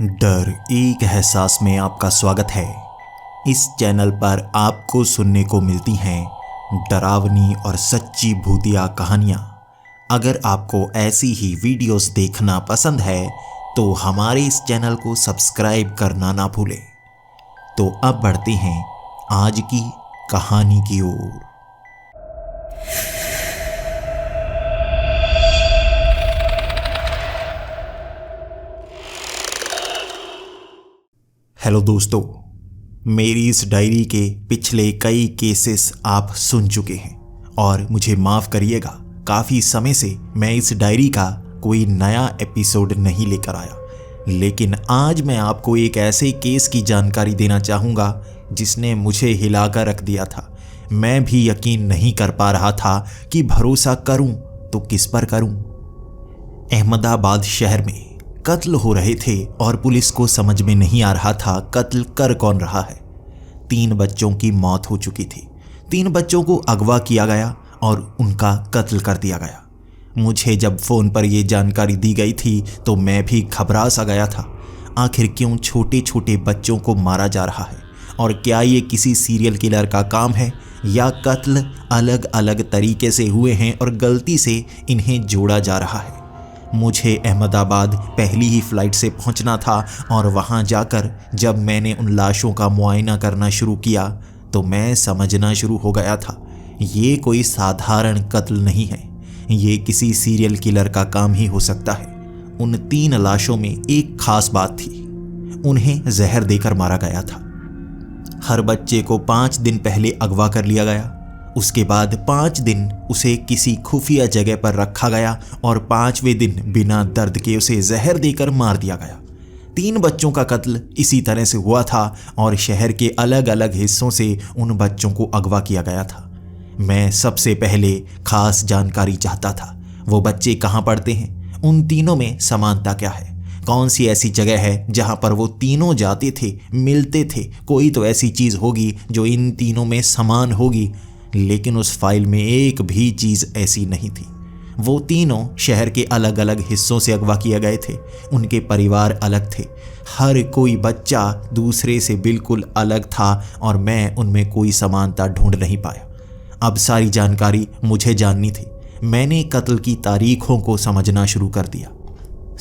डर एक एहसास में आपका स्वागत है। इस चैनल पर आपको सुनने को मिलती हैं डरावनी और सच्ची भूतिया कहानियाँ। अगर आपको ऐसी ही वीडियोस देखना पसंद है तो हमारे इस चैनल को सब्सक्राइब करना ना भूलें। तो अब बढ़ते हैं आज की कहानी की ओर। हेलो दोस्तों, मेरी इस डायरी के पिछले कई केसेस आप सुन चुके हैं और मुझे माफ़ करिएगा, काफ़ी समय से मैं इस डायरी का कोई नया एपिसोड नहीं लेकर आया। लेकिन आज मैं आपको एक ऐसे केस की जानकारी देना चाहूँगा जिसने मुझे हिलाकर रख दिया था। मैं भी यकीन नहीं कर पा रहा था कि भरोसा करूँ तो किस पर करूँ। अहमदाबाद शहर में कत्ल हो रहे थे और पुलिस को समझ में नहीं आ रहा था कत्ल कर कौन रहा है। 3 बच्चों की मौत हो चुकी थी। 3 बच्चों को अगवा किया गया और उनका कत्ल कर दिया गया। मुझे जब फ़ोन पर यह जानकारी दी गई थी तो मैं भी घबरा सा गया था। आखिर क्यों छोटे छोटे बच्चों को मारा जा रहा है और क्या ये किसी सीरियल किलर का काम है या कत्ल अलग अलग तरीके से हुए हैं और गलती से इन्हें जोड़ा जा रहा है। मुझे अहमदाबाद पहली ही फ्लाइट से पहुंचना था और वहां जाकर जब मैंने उन लाशों का मुआयना करना शुरू किया तो मैं समझना शुरू हो गया था ये कोई साधारण कत्ल नहीं है, ये किसी सीरियल किलर का काम ही हो सकता है। उन 3 लाशों में एक खास बात थी, उन्हें जहर देकर मारा गया था। हर बच्चे को 5 दिन पहले अगवा कर लिया गया। उसके बाद 5 दिन उसे किसी खुफिया जगह पर रखा गया और 5वें दिन बिना दर्द के उसे जहर देकर मार दिया गया। 3 बच्चों का कत्ल इसी तरह से हुआ था और शहर के अलग अलग हिस्सों से उन बच्चों को अगवा किया गया था। मैं सबसे पहले खास जानकारी चाहता था, वो बच्चे कहाँ पढ़ते हैं, उन तीनों में समानता क्या है, कौन सी ऐसी जगह है जहाँ पर वो तीनों जाते थे, मिलते थे। कोई तो ऐसी चीज़ होगी जो इन तीनों में समान होगी। लेकिन उस फाइल में एक भी चीज़ ऐसी नहीं थी। वो तीनों शहर के अलग अलग हिस्सों से अगवा किए गए थे। उनके परिवार अलग थे। हर कोई बच्चा दूसरे से बिल्कुल अलग था और मैं उनमें कोई समानता ढूंढ नहीं पाया। अब सारी जानकारी मुझे जाननी थी। मैंने कत्ल की तारीखों को समझना शुरू कर दिया।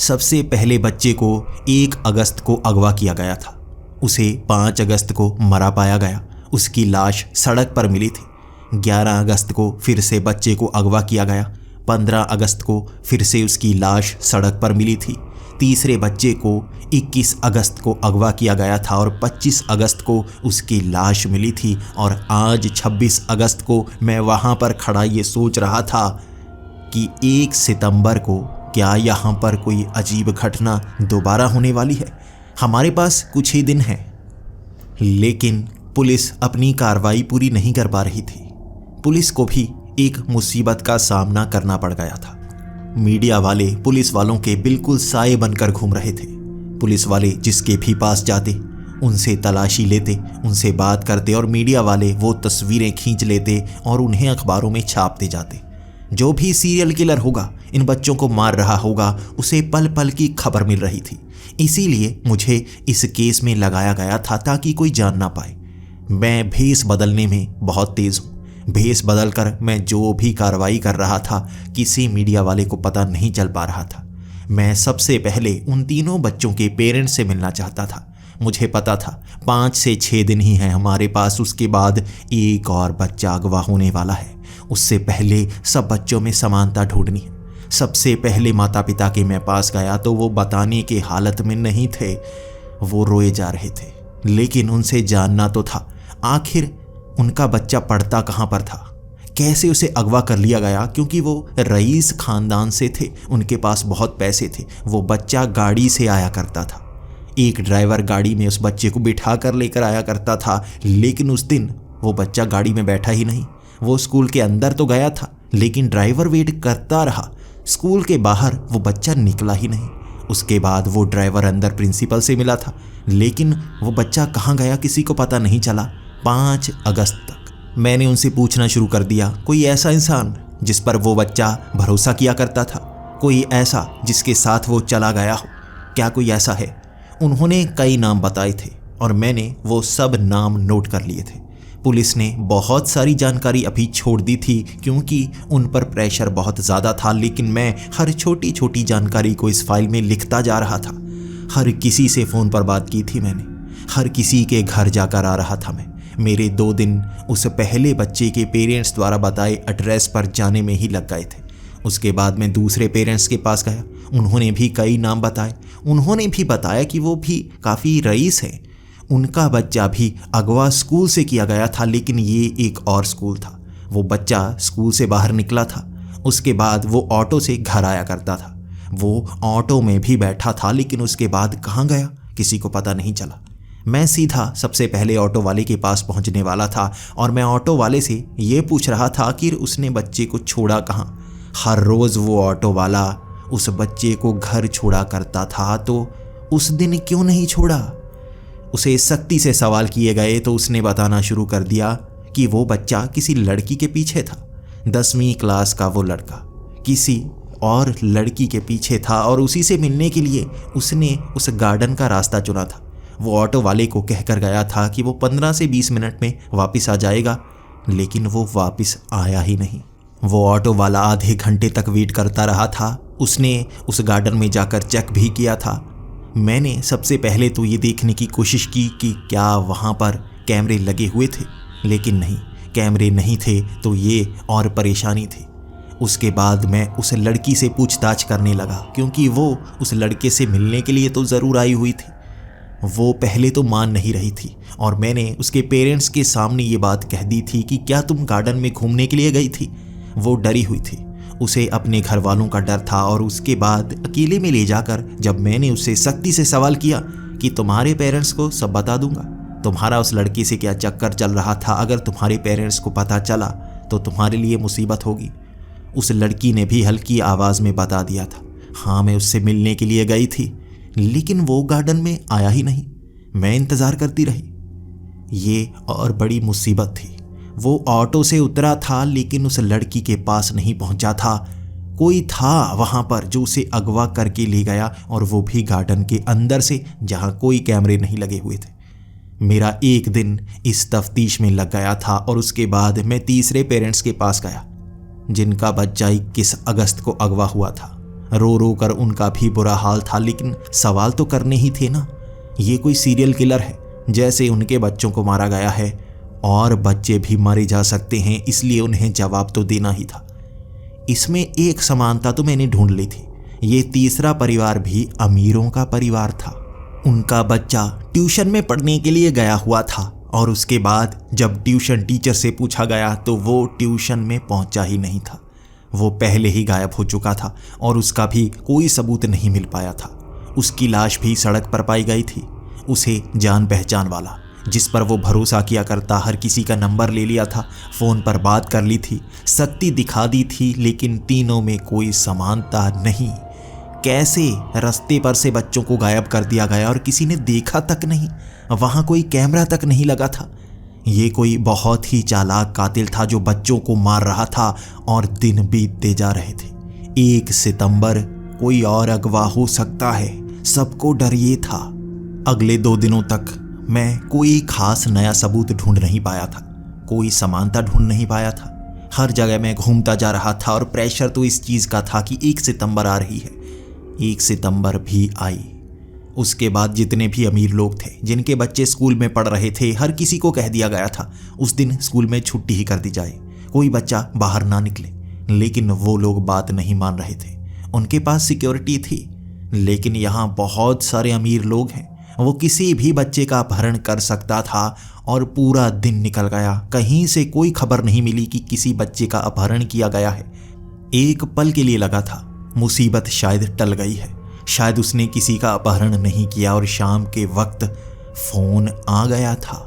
सबसे पहले बच्चे को 1 अगस्त को अगवा किया गया था। उसे 5 अगस्त को मरा पाया गया। उसकी लाश सड़क पर मिली थी। 11 अगस्त को फिर से बच्चे को अगवा किया गया। 15 अगस्त को फिर से उसकी लाश सड़क पर मिली थी। तीसरे बच्चे को 21 अगस्त को अगवा किया गया था और 25 अगस्त को उसकी लाश मिली थी। और आज 26 अगस्त को मैं वहाँ पर खड़ा ये सोच रहा था कि 1 सितंबर को क्या यहाँ पर कोई अजीब घटना दोबारा होने वाली है। हमारे पास कुछ ही दिन हैं, लेकिन पुलिस अपनी कार्रवाई पूरी नहीं कर पा रही थी। पुलिस को भी एक मुसीबत का सामना करना पड़ गया था। मीडिया वाले पुलिस वालों के बिल्कुल साए बनकर घूम रहे थे। पुलिस वाले जिसके भी पास जाते उनसे तलाशी लेते, उनसे बात करते और मीडिया वाले वो तस्वीरें खींच लेते और उन्हें अखबारों में छापते जाते। जो भी सीरियल किलर होगा, इन बच्चों को मार रहा होगा, उसे पल पल की खबर मिल रही थी। इसीलिए मुझे इस केस में लगाया गया था ताकि कोई जान ना पाए। मैं भेस बदलने में बहुत तेज़ हूँ। भेस बदलकर मैं जो भी कार्रवाई कर रहा था किसी मीडिया वाले को पता नहीं चल पा रहा था। मैं सबसे पहले उन तीनों बच्चों के पेरेंट्स से मिलना चाहता था। मुझे पता था 5 से 6 दिन ही हैं हमारे पास, उसके बाद एक और बच्चा अगवा होने वाला है। उससे पहले सब बच्चों में समानता ढूंढनी है। सबसे पहले माता पिता के मैं पास गया तो वो बताने के हालत में नहीं थे। वो रोए जा रहे थे, लेकिन उनसे जानना तो था आखिर उनका बच्चा पढ़ता कहाँ पर था, कैसे उसे अगवा कर लिया गया। क्योंकि वो रईस खानदान से थे, उनके पास बहुत पैसे थे। वो बच्चा गाड़ी से आया करता था। एक ड्राइवर गाड़ी में उस बच्चे को बिठा कर लेकर आया करता था, लेकिन उस दिन वो बच्चा गाड़ी में बैठा ही नहीं। वो स्कूल के अंदर तो गया था, लेकिन ड्राइवर वेट करता रहा। स्कूल के बाहर वो बच्चा निकला ही नहीं। उसके बाद वो ड्राइवर अंदर प्रिंसिपल से मिला था, लेकिन वो बच्चा कहाँ गया किसी को पता नहीं चला। 5 अगस्त तक मैंने उनसे पूछना शुरू कर दिया, कोई ऐसा इंसान जिस पर वो बच्चा भरोसा किया करता था, कोई ऐसा जिसके साथ वो चला गया हो, क्या कोई ऐसा है। उन्होंने कई नाम बताए थे और मैंने वो सब नाम नोट कर लिए थे। पुलिस ने बहुत सारी जानकारी अभी छोड़ दी थी क्योंकि उन पर प्रेशर बहुत ज़्यादा था, लेकिन मैं हर छोटी छोटी जानकारी को इस फाइल में लिखता जा रहा था। हर किसी से फ़ोन पर बात की थी मैंने, हर किसी के घर जाकर आ रहा था मैं। मेरे 2 दिन उस पहले बच्चे के पेरेंट्स द्वारा बताए एड्रेस पर जाने में ही लग गए थे। उसके बाद मैं दूसरे पेरेंट्स के पास गया, उन्होंने भी कई नाम बताए। उन्होंने भी बताया कि वो भी काफ़ी रईस हैं, उनका बच्चा भी अगवा स्कूल से किया गया था, लेकिन ये एक और स्कूल था। वो बच्चा स्कूल से बाहर निकला था, उसके बाद वो ऑटो से घर आया करता था। वो ऑटो में भी बैठा था, लेकिन उसके बाद कहाँ गया किसी को पता नहीं चला। मैं सीधा सबसे पहले ऑटो वाले के पास पहुंचने वाला था और मैं ऑटो वाले से ये पूछ रहा था कि उसने बच्चे को छोड़ा कहाँ। हर रोज़ वो ऑटो वाला उस बच्चे को घर छोड़ा करता था, तो उस दिन क्यों नहीं छोड़ा। उसे सख्ती से सवाल किए गए तो उसने बताना शुरू कर दिया कि वो बच्चा किसी लड़की के पीछे था। 10वीं क्लास का वो लड़का किसी और लड़की के पीछे था और उसी से मिलने के लिए उसने उस गार्डन का रास्ता चुना था। वो ऑटो वाले को कहकर गया था कि वो 15 से 20 मिनट में वापस आ जाएगा, लेकिन वो वापस आया ही नहीं। वो ऑटो वाला आधे घंटे तक वेट करता रहा था। उसने उस गार्डन में जाकर चेक भी किया था। मैंने सबसे पहले तो ये देखने की कोशिश की कि क्या वहाँ पर कैमरे लगे हुए थे, लेकिन नहीं, कैमरे नहीं थे तो ये और परेशानी थी। उसके बाद मैं उस लड़की से पूछताछ करने लगा क्योंकि वो उस लड़के से मिलने के लिए तो ज़रूर आई हुई थी। वो पहले तो मान नहीं रही थी और मैंने उसके पेरेंट्स के सामने ये बात कह दी थी कि क्या तुम गार्डन में घूमने के लिए गई थी। वो डरी हुई थी, उसे अपने घर वालों का डर था। और उसके बाद अकेले में ले जाकर जब मैंने उससे सख्ती से सवाल किया कि तुम्हारे पेरेंट्स को सब बता दूंगा, तुम्हारा उस लड़की से क्या चक्कर चल रहा था, अगर तुम्हारे पेरेंट्स को पता चला तो तुम्हारे लिए मुसीबत होगी। उस लड़की ने भी हल्की आवाज़ में बता दिया था, हाँ मैं उससे मिलने के लिए गई थी, लेकिन वो गार्डन में आया ही नहीं। मैं इंतज़ार करती रही। ये और बड़ी मुसीबत थी। वो ऑटो से उतरा था लेकिन उस लड़की के पास नहीं पहुंचा था। कोई था वहाँ पर जो उसे अगवा करके ले गया, और वो भी गार्डन के अंदर से जहाँ कोई कैमरे नहीं लगे हुए थे। मेरा एक दिन इस तफ्तीश में लग गया था और उसके बाद मैं तीसरे पेरेंट्स के पास गया जिनका बच्चा 21 अगस्त को अगवा हुआ था। रो रो कर उनका भी बुरा हाल था, लेकिन सवाल तो करने ही थे ना। ये कोई सीरियल किलर है, जैसे उनके बच्चों को मारा गया है और बच्चे भी मारे जा सकते हैं, इसलिए उन्हें जवाब तो देना ही था। इसमें एक समानता तो मैंने ढूंढ ली थी। ये तीसरा परिवार भी अमीरों का परिवार था। उनका बच्चा ट्यूशन में पढ़ने के लिए गया हुआ था और उसके बाद जब ट्यूशन टीचर से पूछा गया तो वो ट्यूशन में पहुंचा ही नहीं था। वो पहले ही गायब हो चुका था और उसका भी कोई सबूत नहीं मिल पाया था। उसकी लाश भी सड़क पर पाई गई थी। उसे जान पहचान वाला जिस पर वो भरोसा किया करता, हर किसी का नंबर ले लिया था, फ़ोन पर बात कर ली थी, सख्ती दिखा दी थी, लेकिन तीनों में कोई समानता नहीं। कैसे रास्ते पर से बच्चों को गायब कर दिया गया और किसी ने देखा तक नहीं, वहाँ कोई कैमरा तक नहीं लगा था। ये कोई बहुत ही चालाक कातिल था जो बच्चों को मार रहा था और दिन बीतते जा रहे थे। 1 सितंबर, कोई और अगवा हो सकता है, सबको डर ये था। अगले 2 दिनों तक मैं कोई खास नया सबूत ढूंढ नहीं पाया था, कोई समानता ढूंढ नहीं पाया था। हर जगह मैं घूमता जा रहा था और प्रेशर तो इस चीज़ का था कि 1 सितंबर आ रही है। 1 सितंबर भी आई। उसके बाद जितने भी अमीर लोग थे जिनके बच्चे स्कूल में पढ़ रहे थे, हर किसी को कह दिया गया था उस दिन स्कूल में छुट्टी ही कर दी जाए, कोई बच्चा बाहर ना निकले। लेकिन वो लोग बात नहीं मान रहे थे। उनके पास सिक्योरिटी थी, लेकिन यहाँ बहुत सारे अमीर लोग हैं, वो किसी भी बच्चे का अपहरण कर सकता था। और पूरा दिन निकल गया, कहीं से कोई खबर नहीं मिली कि किसी बच्चे का अपहरण किया गया है। एक पल के लिए लगा था मुसीबत शायद टल गई है, शायद उसने किसी का अपहरण नहीं किया। और शाम के वक्त फ़ोन आ गया था।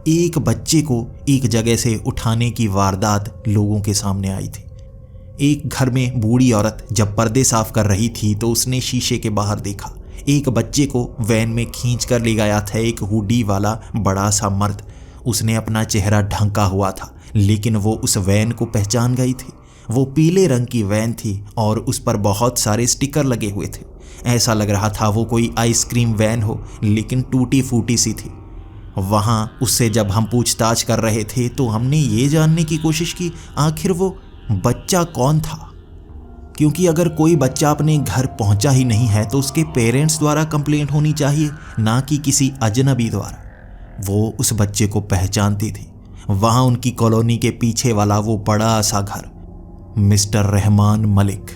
एक बच्चे को एक जगह से उठाने की वारदात लोगों के सामने आई थी। एक घर में बूढ़ी औरत जब पर्दे साफ कर रही थी तो उसने शीशे के बाहर देखा एक बच्चे को वैन में खींच कर ले गया था एक हुडी वाला बड़ा सा मर्द। उसने अपना चेहरा ढंका हुआ था, लेकिन वो उस वैन को पहचान गई थी। वो पीले रंग की वैन थी और उस पर बहुत सारे स्टिकर लगे हुए थे। ऐसा लग रहा था वो कोई आइसक्रीम वैन हो, लेकिन टूटी फूटी सी थी। वहाँ उससे जब हम पूछताछ कर रहे थे तो हमने ये जानने की कोशिश की आखिर वो बच्चा कौन था, क्योंकि अगर कोई बच्चा अपने घर पहुंचा ही नहीं है तो उसके पेरेंट्स द्वारा कंप्लेंट होनी चाहिए, ना कि किसी अजनबी द्वारा। वो उस बच्चे को पहचानती थी। वहाँ उनकी कॉलोनी के पीछे वाला वो बड़ा सा घर, मिस्टर रहमान मलिक,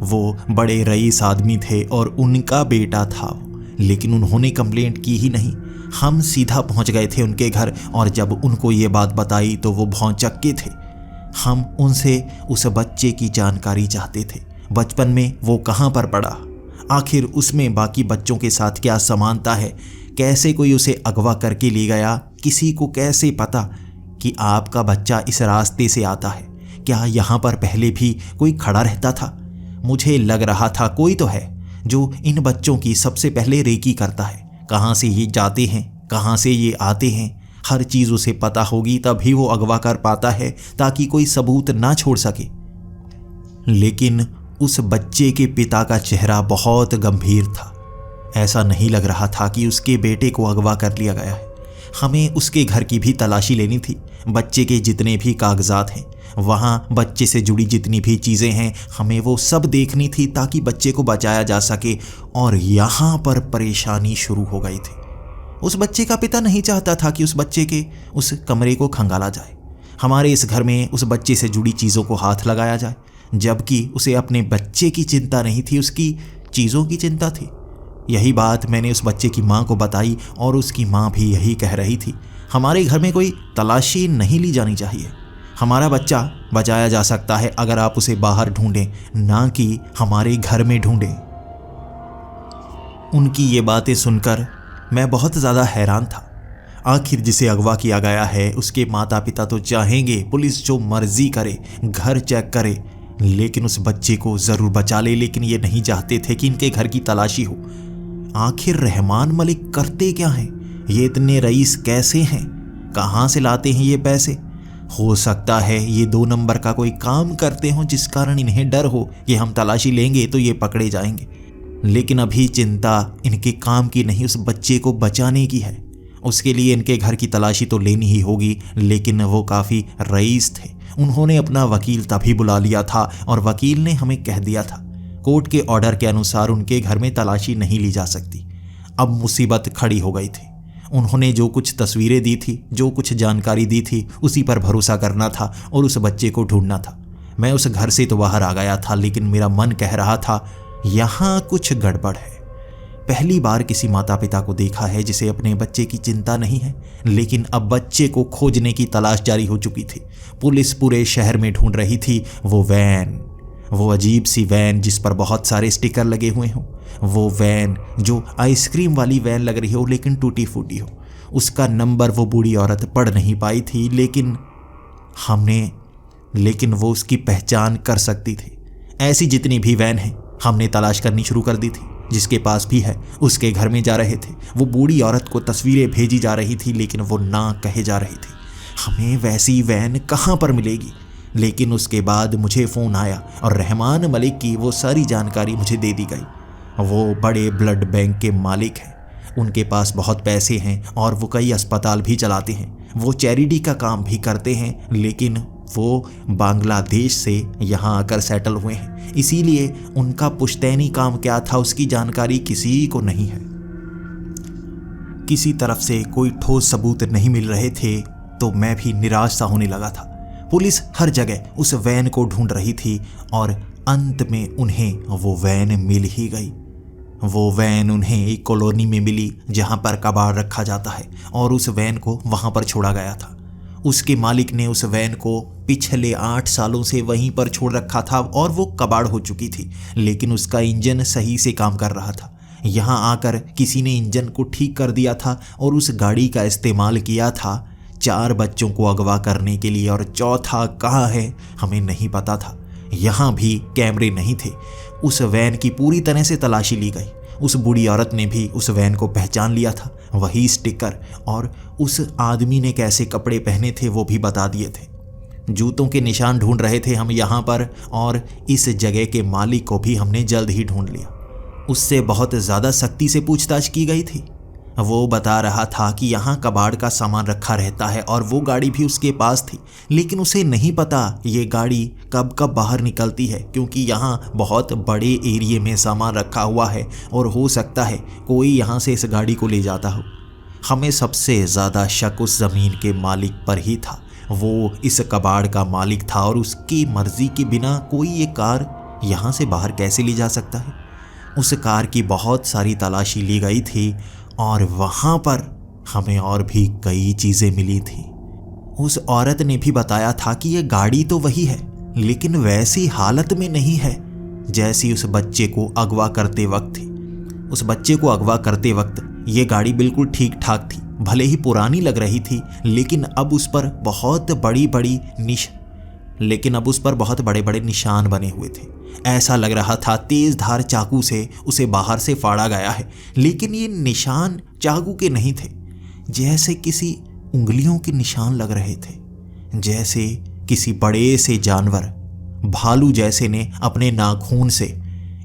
वो बड़े रईस आदमी थे और उनका बेटा था वो, लेकिन उन्होंने कंप्लेंट की ही नहीं। हम सीधा पहुंच गए थे उनके घर और जब उनको ये बात बताई तो वो भौंचक्के थे। हम उनसे उस बच्चे की जानकारी चाहते थे। बचपन में वो कहाँ पर पड़ा, आखिर उसमें बाकी बच्चों के साथ क्या समानता है, कैसे कोई उसे अगवा करके ले गया, किसी को कैसे पता कि आपका बच्चा इस रास्ते से आता है, क्या यहाँ पर पहले भी कोई खड़ा रहता था। मुझे लग रहा था कोई तो है जो इन बच्चों की सबसे पहले रेकी करता है। कहाँ से ये जाते हैं, कहाँ से ये आते हैं, हर चीज़ उसे पता होगी तभी वो अगवा कर पाता है, ताकि कोई सबूत ना छोड़ सके। लेकिन उस बच्चे के पिता का चेहरा बहुत गंभीर था। ऐसा नहीं लग रहा था कि उसके बेटे को अगवा कर लिया गया है। हमें उसके घर की भी तलाशी लेनी थी। बच्चे के जितने भी कागजात हैं, वहाँ बच्चे से जुड़ी जितनी भी चीज़ें हैं, हमें वो सब देखनी थी ताकि बच्चे को बचाया जा सके। और यहाँ पर परेशानी शुरू हो गई थी। उस बच्चे का पिता नहीं चाहता था कि उस बच्चे के उस कमरे को खंगाला जाए, हमारे इस घर में उस बच्चे से जुड़ी चीज़ों को हाथ लगाया जाए, जबकि उसे अपने बच्चे की चिंता नहीं थी, उसकी चीज़ों की चिंता थी। यही बात मैंने उस बच्चे की माँ को बताई और उसकी माँ भी यही कह रही थी, हमारे घर में कोई तलाशी नहीं ली जानी चाहिए। हमारा बच्चा बचाया जा सकता है अगर आप उसे बाहर ढूंढें, ना कि हमारे घर में ढूंढें। उनकी ये बातें सुनकर मैं बहुत ज़्यादा हैरान था। आखिर जिसे अगवा किया गया है उसके माता पिता तो चाहेंगे पुलिस जो मर्जी करे, घर चेक करे, लेकिन उस बच्चे को ज़रूर बचा ले। लेकिन ये नहीं चाहते थे कि इनके घर की तलाशी हो। आखिर रहमान मलिक करते क्या हैं? ये इतने रईस कैसे हैं? कहाँ से लाते हैं ये पैसे? हो सकता है ये 2 नंबर का कोई काम करते हों जिस कारण इन्हें डर हो कि हम तलाशी लेंगे तो ये पकड़े जाएंगे। लेकिन अभी चिंता इनके काम की नहीं, उस बच्चे को बचाने की है। उसके लिए इनके घर की तलाशी तो लेनी ही होगी। लेकिन वो काफ़ी रईस थे। उन्होंने अपना वकील तभी बुला लिया था और वकील ने हमें कह दिया था कोर्ट के ऑर्डर के अनुसार उनके घर में तलाशी नहीं ली जा सकती। अब मुसीबत खड़ी हो गई थी। उन्होंने जो कुछ तस्वीरें दी थी, जो कुछ जानकारी दी थी, उसी पर भरोसा करना था और उस बच्चे को ढूंढना था। मैं उस घर से तो बाहर आ गया था, लेकिन मेरा मन कह रहा था यहाँ कुछ गड़बड़ है। पहली बार किसी माता पिता को देखा है जिसे अपने बच्चे की चिंता नहीं है। लेकिन अब बच्चे को खोजने की तलाश जारी हो चुकी थी। पुलिस पूरे शहर में ढूंढ रही थी वो वैन, वो अजीब सी वैन जिस पर बहुत सारे स्टिकर लगे हुए हों, वो वैन जो आइसक्रीम वाली वैन लग रही हो लेकिन टूटी फूटी हो। उसका नंबर वो बूढ़ी औरत पढ़ नहीं पाई थी, लेकिन वो उसकी पहचान कर सकती थी। ऐसी जितनी भी वैन है हमने तलाश करनी शुरू कर दी थी। जिसके पास भी है उसके घर में जा रहे थे। वो बूढ़ी औरत को तस्वीरें भेजी जा रही थी, लेकिन वो ना कहे जा रही थी। हमें वैसी वैन कहाँ पर मिलेगी? लेकिन उसके बाद मुझे फ़ोन आया और रहमान मलिक की वो सारी जानकारी मुझे दे दी गई। वो बड़े ब्लड बैंक के मालिक हैं, उनके पास बहुत पैसे हैं और वो कई अस्पताल भी चलाते हैं। वो चैरिटी का काम भी करते हैं, लेकिन वो बांग्लादेश से यहाँ आकर सेटल हुए हैं। इसीलिए उनका पुश्तैनी काम क्या था उसकी जानकारी किसी को नहीं है। किसी तरफ से कोई ठोस सबूत नहीं मिल रहे थे तो मैं भी निराश सा होने लगा था। पुलिस हर जगह उस वैन को ढूंढ रही थी और अंत में उन्हें वो वैन मिल ही गई। वो वैन उन्हें एक कॉलोनी में मिली जहाँ पर कबाड़ रखा जाता है और उस वैन को वहाँ पर छोड़ा गया था। उसके मालिक ने उस वैन को पिछले 8 सालों से वहीं पर छोड़ रखा था और वो कबाड़ हो चुकी थी, लेकिन उसका इंजन सही से काम कर रहा था। यहाँ आकर किसी ने इंजन को ठीक कर दिया था और उस गाड़ी का इस्तेमाल किया था 4 बच्चों को अगवा करने के लिए, और चौथा कहाँ है हमें नहीं पता था। यहाँ भी कैमरे नहीं थे। उस वैन की पूरी तरह से तलाशी ली गई। उस बूढ़ी औरत ने भी उस वैन को पहचान लिया था, वही स्टिकर और उस आदमी ने कैसे कपड़े पहने थे वो भी बता दिए थे। जूतों के निशान ढूंढ रहे थे हम यहाँ पर, और इस जगह के मालिक को भी हमने जल्द ही ढूंढ लिया। उससे बहुत ज़्यादा सख्ती से पूछताछ की गई थी। वो बता रहा था कि यहाँ कबाड़ का सामान रखा रहता है और वो गाड़ी भी उसके पास थी, लेकिन उसे नहीं पता ये गाड़ी कब कब बाहर निकलती है, क्योंकि यहाँ बहुत बड़े एरिए में सामान रखा हुआ है और हो सकता है कोई यहाँ से इस गाड़ी को ले जाता हो। हमें सबसे ज़्यादा शक उस ज़मीन के मालिक पर ही था। वो इस कबाड़ का मालिक था और उसकी मर्ज़ी के बिना कोई ये कार यहाँ से बाहर कैसे ली जा सकता है। उस कार की बहुत सारी तलाशी ली गई थी और वहाँ पर हमें और भी कई चीज़ें मिली थी। उस औरत ने भी बताया था कि ये गाड़ी तो वही है, लेकिन वैसी हालत में नहीं है जैसी उस बच्चे को अगवा करते वक्त थी। उस बच्चे को अगवा करते वक्त ये गाड़ी बिल्कुल ठीक ठाक थी, भले ही पुरानी लग रही थी, लेकिन अब उस पर बहुत बड़े बड़े निशान बने हुए थे। ऐसा लग रहा था तेज धार चाकू से उसे बाहर से फाड़ा गया है, लेकिन ये निशान चाकू के नहीं थे, जैसे किसी उंगलियों के निशान लग रहे थे, जैसे किसी बड़े से जानवर, भालू जैसे ने अपने नाखून से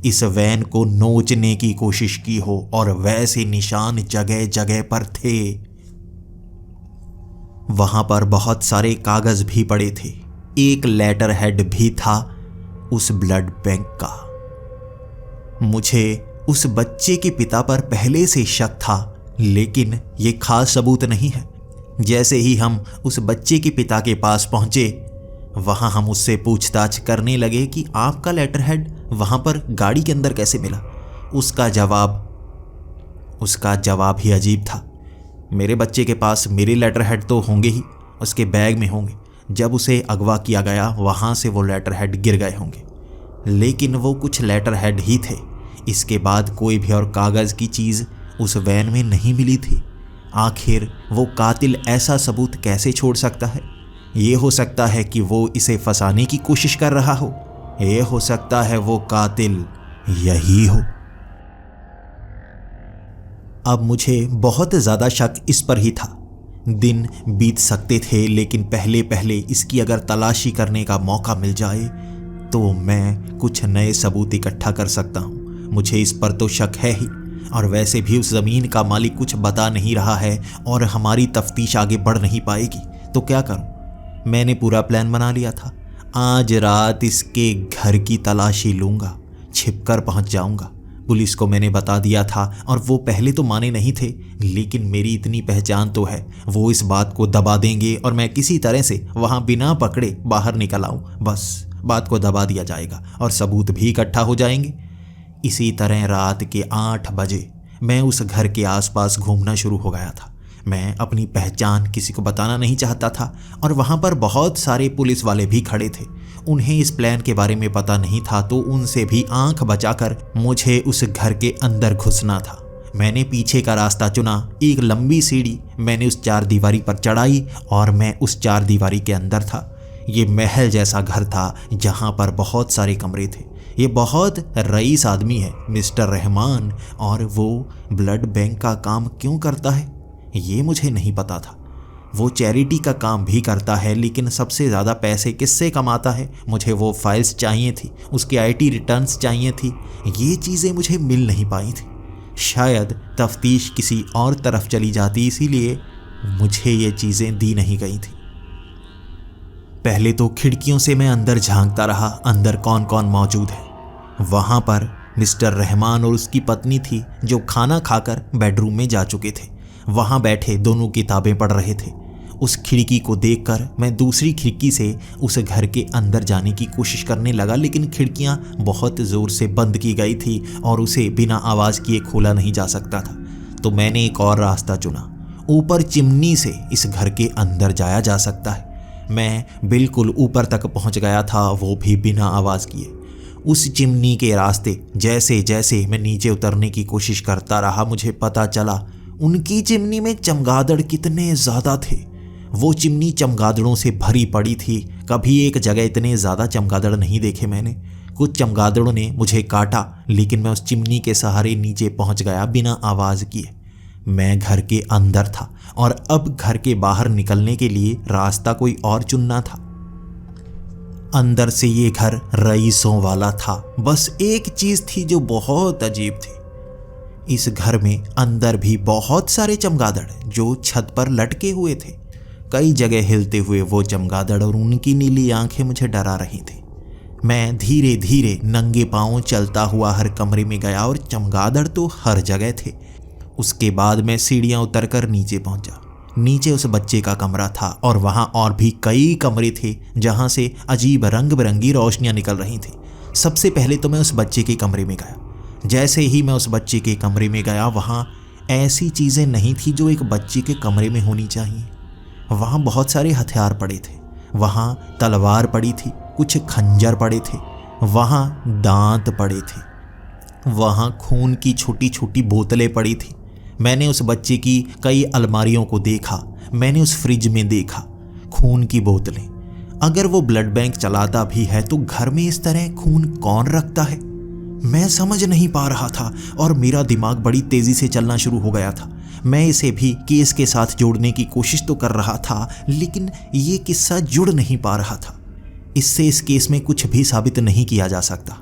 इस वैन को नोचने की कोशिश की हो, और वैसे निशान जगह जगह पर थे। वहां पर बहुत सारे कागज भी पड़े थे। एक लेटर हेड भी था उस ब्लड बैंक का। मुझे उस बच्चे के पिता पर पहले से शक था, लेकिन ये खास सबूत नहीं है। जैसे ही हम उस बच्चे के पिता के पास पहुंचे, वहां हम उससे पूछताछ करने लगे कि आपका लेटर हेड वहां पर गाड़ी के अंदर कैसे मिला। उसका जवाब ही अजीब था। मेरे बच्चे के पास मेरे लेटर हेड तो होंगे ही, उसके बैग में होंगे। जब उसे अगवा किया गया वहाँ से वो लेटर हेड गिर गए होंगे, लेकिन वो कुछ लेटर हेड ही थे। इसके बाद कोई भी और कागज़ की चीज़ उस वैन में नहीं मिली थी। आखिर वो कातिल ऐसा सबूत कैसे छोड़ सकता है? ये हो सकता है कि वो इसे फंसाने की कोशिश कर रहा हो, ये हो सकता है वो कातिल यही हो। अब मुझे बहुत ज़्यादा शक इस पर ही था। दिन बीत सकते थे, लेकिन पहले पहले इसकी अगर तलाशी करने का मौका मिल जाए तो मैं कुछ नए सबूत इकट्ठा कर सकता हूँ। मुझे इस पर तो शक है ही, और वैसे भी उस ज़मीन का मालिक कुछ बता नहीं रहा है और हमारी तफ्तीश आगे बढ़ नहीं पाएगी, तो क्या करूँ? मैंने पूरा प्लान बना लिया था। आज रात इसके घर की तलाशी लूँगा, छिपकर पहुँच जाऊँगा। पुलिस को मैंने बता दिया था और वो पहले तो माने नहीं थे, लेकिन मेरी इतनी पहचान तो है, वो इस बात को दबा देंगे और मैं किसी तरह से वहाँ बिना पकड़े बाहर निकल आऊँ। बस बात को दबा दिया जाएगा और सबूत भी इकट्ठा हो जाएंगे। इसी तरह रात के 8 बजे मैं उस घर के आसपास घूमना शुरू हो गया था। मैं अपनी पहचान किसी को बताना नहीं चाहता था, और वहाँ पर बहुत सारे पुलिस वाले भी खड़े थे। उन्हें इस प्लान के बारे में पता नहीं था, तो उनसे भी आंख बचाकर मुझे उस घर के अंदर घुसना था। मैंने पीछे का रास्ता चुना। एक लंबी सीढ़ी मैंने उस 4 दीवारी पर चढ़ाई और मैं उस 4 दीवारी के अंदर था। ये महल जैसा घर था जहाँ पर बहुत सारे कमरे थे। ये बहुत रईस आदमी है मिस्टर रहमान, और वो ब्लड बैंक का काम क्यों करता है ये मुझे नहीं पता था। वो चैरिटी का काम भी करता है, लेकिन सबसे ज़्यादा पैसे किससे कमाता है? मुझे वो फाइल्स चाहिए थी, उसके IT रिटर्न्स चाहिए थी। ये चीज़ें मुझे मिल नहीं पाई थी। शायद तफ्तीश किसी और तरफ चली जाती, इसीलिए मुझे ये चीज़ें दी नहीं गई थी। पहले तो खिड़कियों से मैं अंदर झांकता रहा, अंदर कौन कौन मौजूद है। वहाँ पर मिस्टर रहमान और उसकी पत्नी थी, जो खाना खाकर बेडरूम में जा चुके थे। वहाँ बैठे दोनों किताबें पढ़ रहे थे। उस खिड़की को देखकर मैं दूसरी खिड़की से उस घर के अंदर जाने की कोशिश करने लगा, लेकिन खिड़कियाँ बहुत ज़ोर से बंद की गई थी और उसे बिना आवाज़ किए खोला नहीं जा सकता था। तो मैंने एक और रास्ता चुना। ऊपर चिमनी से इस घर के अंदर जाया जा सकता है। मैं बिल्कुल ऊपर तक पहुंच गया था, वो भी बिना आवाज़ किए। उस चिमनी के रास्ते जैसे जैसे मैं नीचे उतरने की कोशिश करता रहा, मुझे पता चला उनकी चिमनी में चमगादड़ कितने ज़्यादा थे। वो चिमनी चमगादड़ों से भरी पड़ी थी। कभी एक जगह इतने ज़्यादा चमगादड़ नहीं देखे मैंने। कुछ चमगादड़ों ने मुझे काटा, लेकिन मैं उस चिमनी के सहारे नीचे पहुंच गया बिना आवाज़ किए। मैं घर के अंदर था और अब घर के बाहर निकलने के लिए रास्ता कोई और चुनना था। अंदर से ये घर रईसों वाला था। बस एक चीज थी जो बहुत अजीब थी। इस घर में अंदर भी बहुत सारे चमगादड़ जो छत पर लटके हुए थे। कई जगह हिलते हुए वो चमगादड़ और उनकी नीली आंखें मुझे डरा रही थी। मैं धीरे धीरे नंगे पांवों चलता हुआ हर कमरे में गया और चमगादड़ तो हर जगह थे। उसके बाद मैं सीढ़ियां उतरकर नीचे पहुंचा। नीचे उस बच्चे का कमरा था और वहां और भी कई कमरे थे जहां से अजीब रंग बिरंगी रोशनियां निकल रही थी। सबसे पहले तो मैं उस बच्चे के कमरे में गया। जैसे ही मैं उस बच्चे के कमरे में गया, वहां ऐसी चीज़ें नहीं थी जो एक बच्चे के कमरे में होनी चाहिए। वहां बहुत सारे हथियार पड़े थे। वहां तलवार पड़ी थी, कुछ खंजर पड़े थे, वहां दांत पड़े थे, वहां खून की छोटी छोटी बोतलें पड़ी थी। मैंने उस बच्चे की कई अलमारियों को देखा। मैंने उस फ्रिज में देखा खून की बोतलें। अगर वो ब्लड बैंक चलाता भी है तो घर में इस तरह खून कौन रखता है? मैं समझ नहीं पा रहा था और मेरा दिमाग बड़ी तेजी से चलना शुरू हो गया था। मैं इसे भी केस के साथ जोड़ने की कोशिश तो कर रहा था, लेकिन ये किस्सा जुड़ नहीं पा रहा था। इससे इस केस में कुछ भी साबित नहीं किया जा सकता।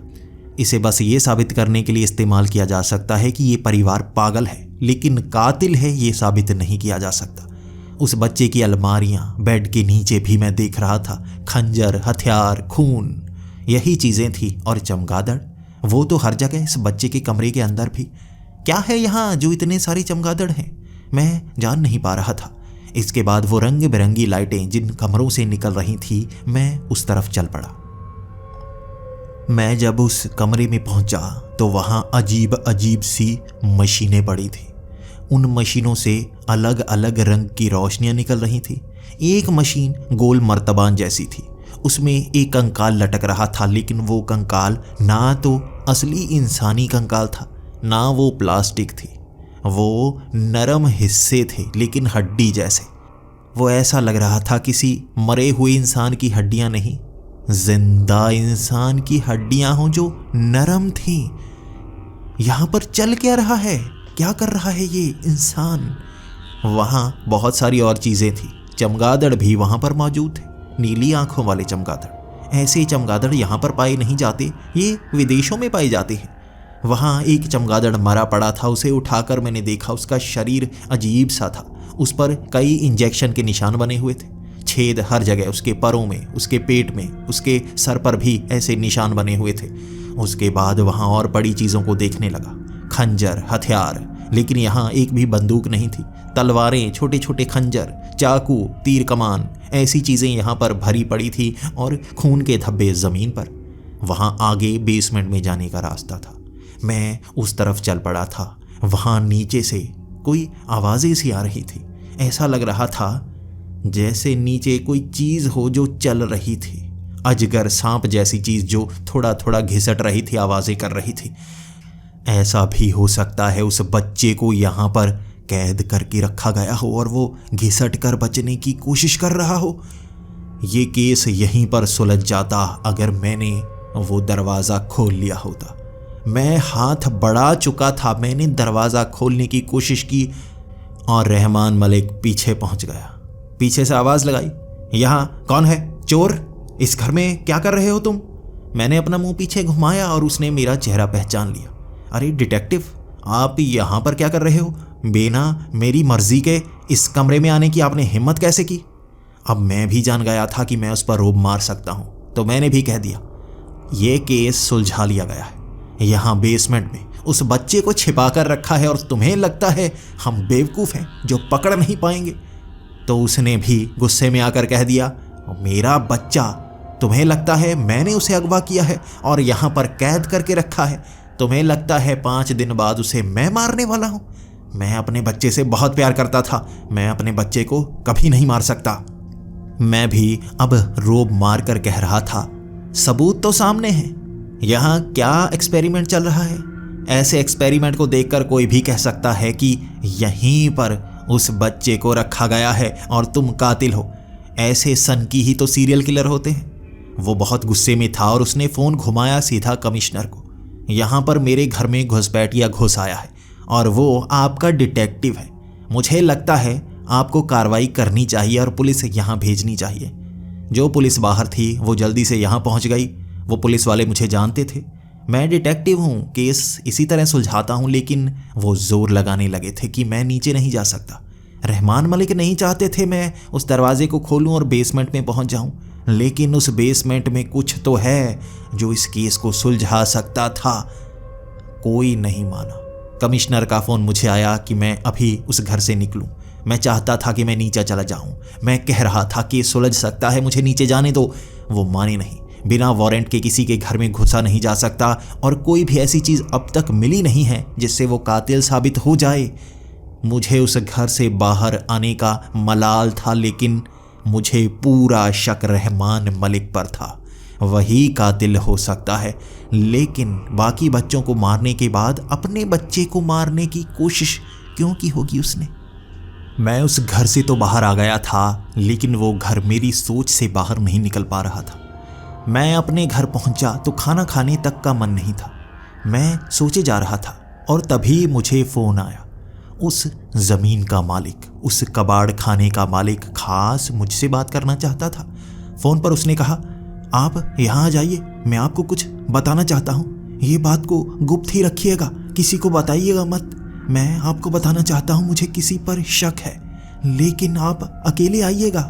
इसे बस ये साबित करने के लिए इस्तेमाल किया जा सकता है कि ये परिवार पागल है, लेकिन कातिल है ये साबित नहीं किया जा सकता। उस बच्चे की अलमारियां, बेड के नीचे भी मैं देख रहा था खंजर, हथियार, खून, यही चीजें थी। और चमगादड़, वो तो हर जगह, इस बच्चे के कमरे के अंदर भी। क्या है यहाँ जो इतने सारे चमगादड़ हैं? मैं जान नहीं पा रहा था। इसके बाद वो रंग बिरंगी लाइटें जिन कमरों से निकल रही थी, मैं उस तरफ चल पड़ा। मैं जब उस कमरे में पहुंचा तो वहां अजीब अजीब सी मशीनें पड़ी थी। उन मशीनों से अलग अलग रंग की रोशनियां निकल रही थी। एक मशीन गोल मर्तबान जैसी थी। उसमें एक कंकाल लटक रहा था, लेकिन वो कंकाल ना तो असली इंसानी कंकाल था, ना वो प्लास्टिक थी। वो नरम हिस्से थे लेकिन हड्डी जैसे। वो ऐसा लग रहा था किसी मरे हुए इंसान की हड्डियां नहीं, जिंदा इंसान की हड्डियां हों जो नरम थी। यहां पर चल क्या रहा है? क्या कर रहा है ये इंसान? वहां बहुत सारी और चीजें थी। चमगादड़ भी वहां पर मौजूद थे, नीली आंखों वाले चमगादड़। ऐसे चमगादड़ यहां पर पाए नहीं जाते, ये विदेशों में पाए जाते हैं। वहां एक चमगादड़ मरा पड़ा था। उसे उठाकर मैंने देखा। उसका शरीर अजीब सा था। उस पर कई इंजेक्शन के निशान बने हुए थे, छेद हर जगह, उसके परों में, उसके पेट में, उसके सर पर भी ऐसे निशान बने हुए थे। उसके बाद वहां और बड़ी चीज़ों को देखने लगा, खंजर, हथियार, लेकिन यहाँ एक भी बंदूक नहीं थी। तलवारें, छोटे छोटे खंजर, चाकू, तीर कमान, ऐसी चीज़ें यहाँ पर भरी पड़ी थी और खून के धब्बे ज़मीन पर। वहाँ आगे बेसमेंट में जाने का रास्ता था। मैं उस तरफ चल पड़ा था। वहाँ नीचे से कोई आवाज़ें सी आ रही थी। ऐसा लग रहा था जैसे नीचे कोई चीज़ हो जो चल रही थी। अजगर, सांप जैसी चीज़ जो थोड़ा थोड़ा घिसट रही थी, आवाज़ें कर रही थी। ऐसा भी हो सकता है उस बच्चे को यहाँ पर कैद करके रखा गया हो और वो घिसट कर बचने की कोशिश कर रहा हो। ये केस यहीं पर सुलझ जाता अगर मैंने वो दरवाज़ा खोल लिया होता। मैं हाथ बढ़ा चुका था, मैंने दरवाज़ा खोलने की कोशिश की और रहमान मलिक पीछे पहुंच गया। पीछे से आवाज़ लगाई, यहाँ कौन है? चोर, इस घर में क्या कर रहे हो तुम? मैंने अपना मुंह पीछे घुमाया और उसने मेरा चेहरा पहचान लिया। अरे डिटेक्टिव, आप यहाँ पर क्या कर रहे हो? बिना मेरी मर्जी के इस कमरे में आने की आपने हिम्मत कैसे की? अब मैं भी जान गया था कि मैं उस पर रोब मार सकता हूँ, तो मैंने भी कह दिया। ये केस सुलझा लिया गया है। यहाँ बेसमेंट में उस बच्चे को छिपा कर रखा है और तुम्हें लगता है हम बेवकूफ़ हैं जो पकड़ नहीं पाएंगे? तो उसने भी गुस्से में आकर कह दिया, मेरा बच्चा, तुम्हें लगता है मैंने उसे अगवा किया है और यहाँ पर कैद करके रखा है? तुम्हें लगता है 5 दिन बाद उसे मैं मारने वाला हूँ? मैं अपने बच्चे से बहुत प्यार करता था, मैं अपने बच्चे को कभी नहीं मार सकता। मैं भी अब रोब मार कर कह रहा था, सबूत तो सामने है। यहाँ क्या एक्सपेरिमेंट चल रहा है? ऐसे एक्सपेरिमेंट को देखकर कोई भी कह सकता है कि यहीं पर उस बच्चे को रखा गया है और तुम कातिल हो। ऐसे सनकी ही तो सीरियल किलर होते हैं। वो बहुत गुस्से में था और उसने फ़ोन घुमाया सीधा कमिश्नर को। यहाँ पर मेरे घर में घुसपैठिया घुस आया है और वो आपका डिटेक्टिव है। मुझे लगता है आपको कार्रवाई करनी चाहिए और पुलिस यहाँ भेजनी चाहिए। जो पुलिस बाहर थी वो जल्दी से यहाँ पहुँच गई। वो पुलिस वाले मुझे जानते थे, मैं डिटेक्टिव हूँ, केस इसी तरह सुलझाता हूँ, लेकिन वो जोर लगाने लगे थे कि मैं नीचे नहीं जा सकता। रहमान मलिक नहीं चाहते थे मैं उस दरवाजे को खोलूं और बेसमेंट में पहुंच जाऊं, लेकिन उस बेसमेंट में कुछ तो है जो इस केस को सुलझा सकता था। कोई नहीं माना। कमिश्नर का फ़ोन मुझे आया कि मैं अभी उस घर से निकलूं। मैं चाहता था कि मैं नीचे चला जाऊं। मैं कह रहा था कि सुलझ सकता है, मुझे नीचे जाने दो। वो माने नहीं। बिना वारंट के किसी के घर में घुसा नहीं जा सकता, और कोई भी ऐसी चीज़ अब तक मिली नहीं है जिससे वो कातिल साबित हो जाए। मुझे उस घर से बाहर आने का मलाल था, लेकिन मुझे पूरा शक रहमान मलिक पर था। वही कातिल हो सकता है, लेकिन बाकी बच्चों को मारने के बाद अपने बच्चे को मारने की कोशिश क्यों की होगी उसने? मैं उस घर से तो बाहर आ गया था, लेकिन वो घर मेरी सोच से बाहर नहीं निकल पा रहा था। मैं अपने घर पहुंचा तो खाना खाने तक का मन नहीं था। मैं सोचे जा रहा था और तभी मुझे फ़ोन आया। उस ज़मीन का मालिक, उस कबाड़ खाने का मालिक खास मुझसे बात करना चाहता था। फ़ोन पर उसने कहा, आप यहाँ आ जाइए, मैं आपको कुछ बताना चाहता हूँ। ये बात को गुप्त ही रखिएगा, किसी को बताइएगा मत। मैं आपको बताना चाहता हूँ, मुझे किसी पर शक है, लेकिन आप अकेले आइएगा।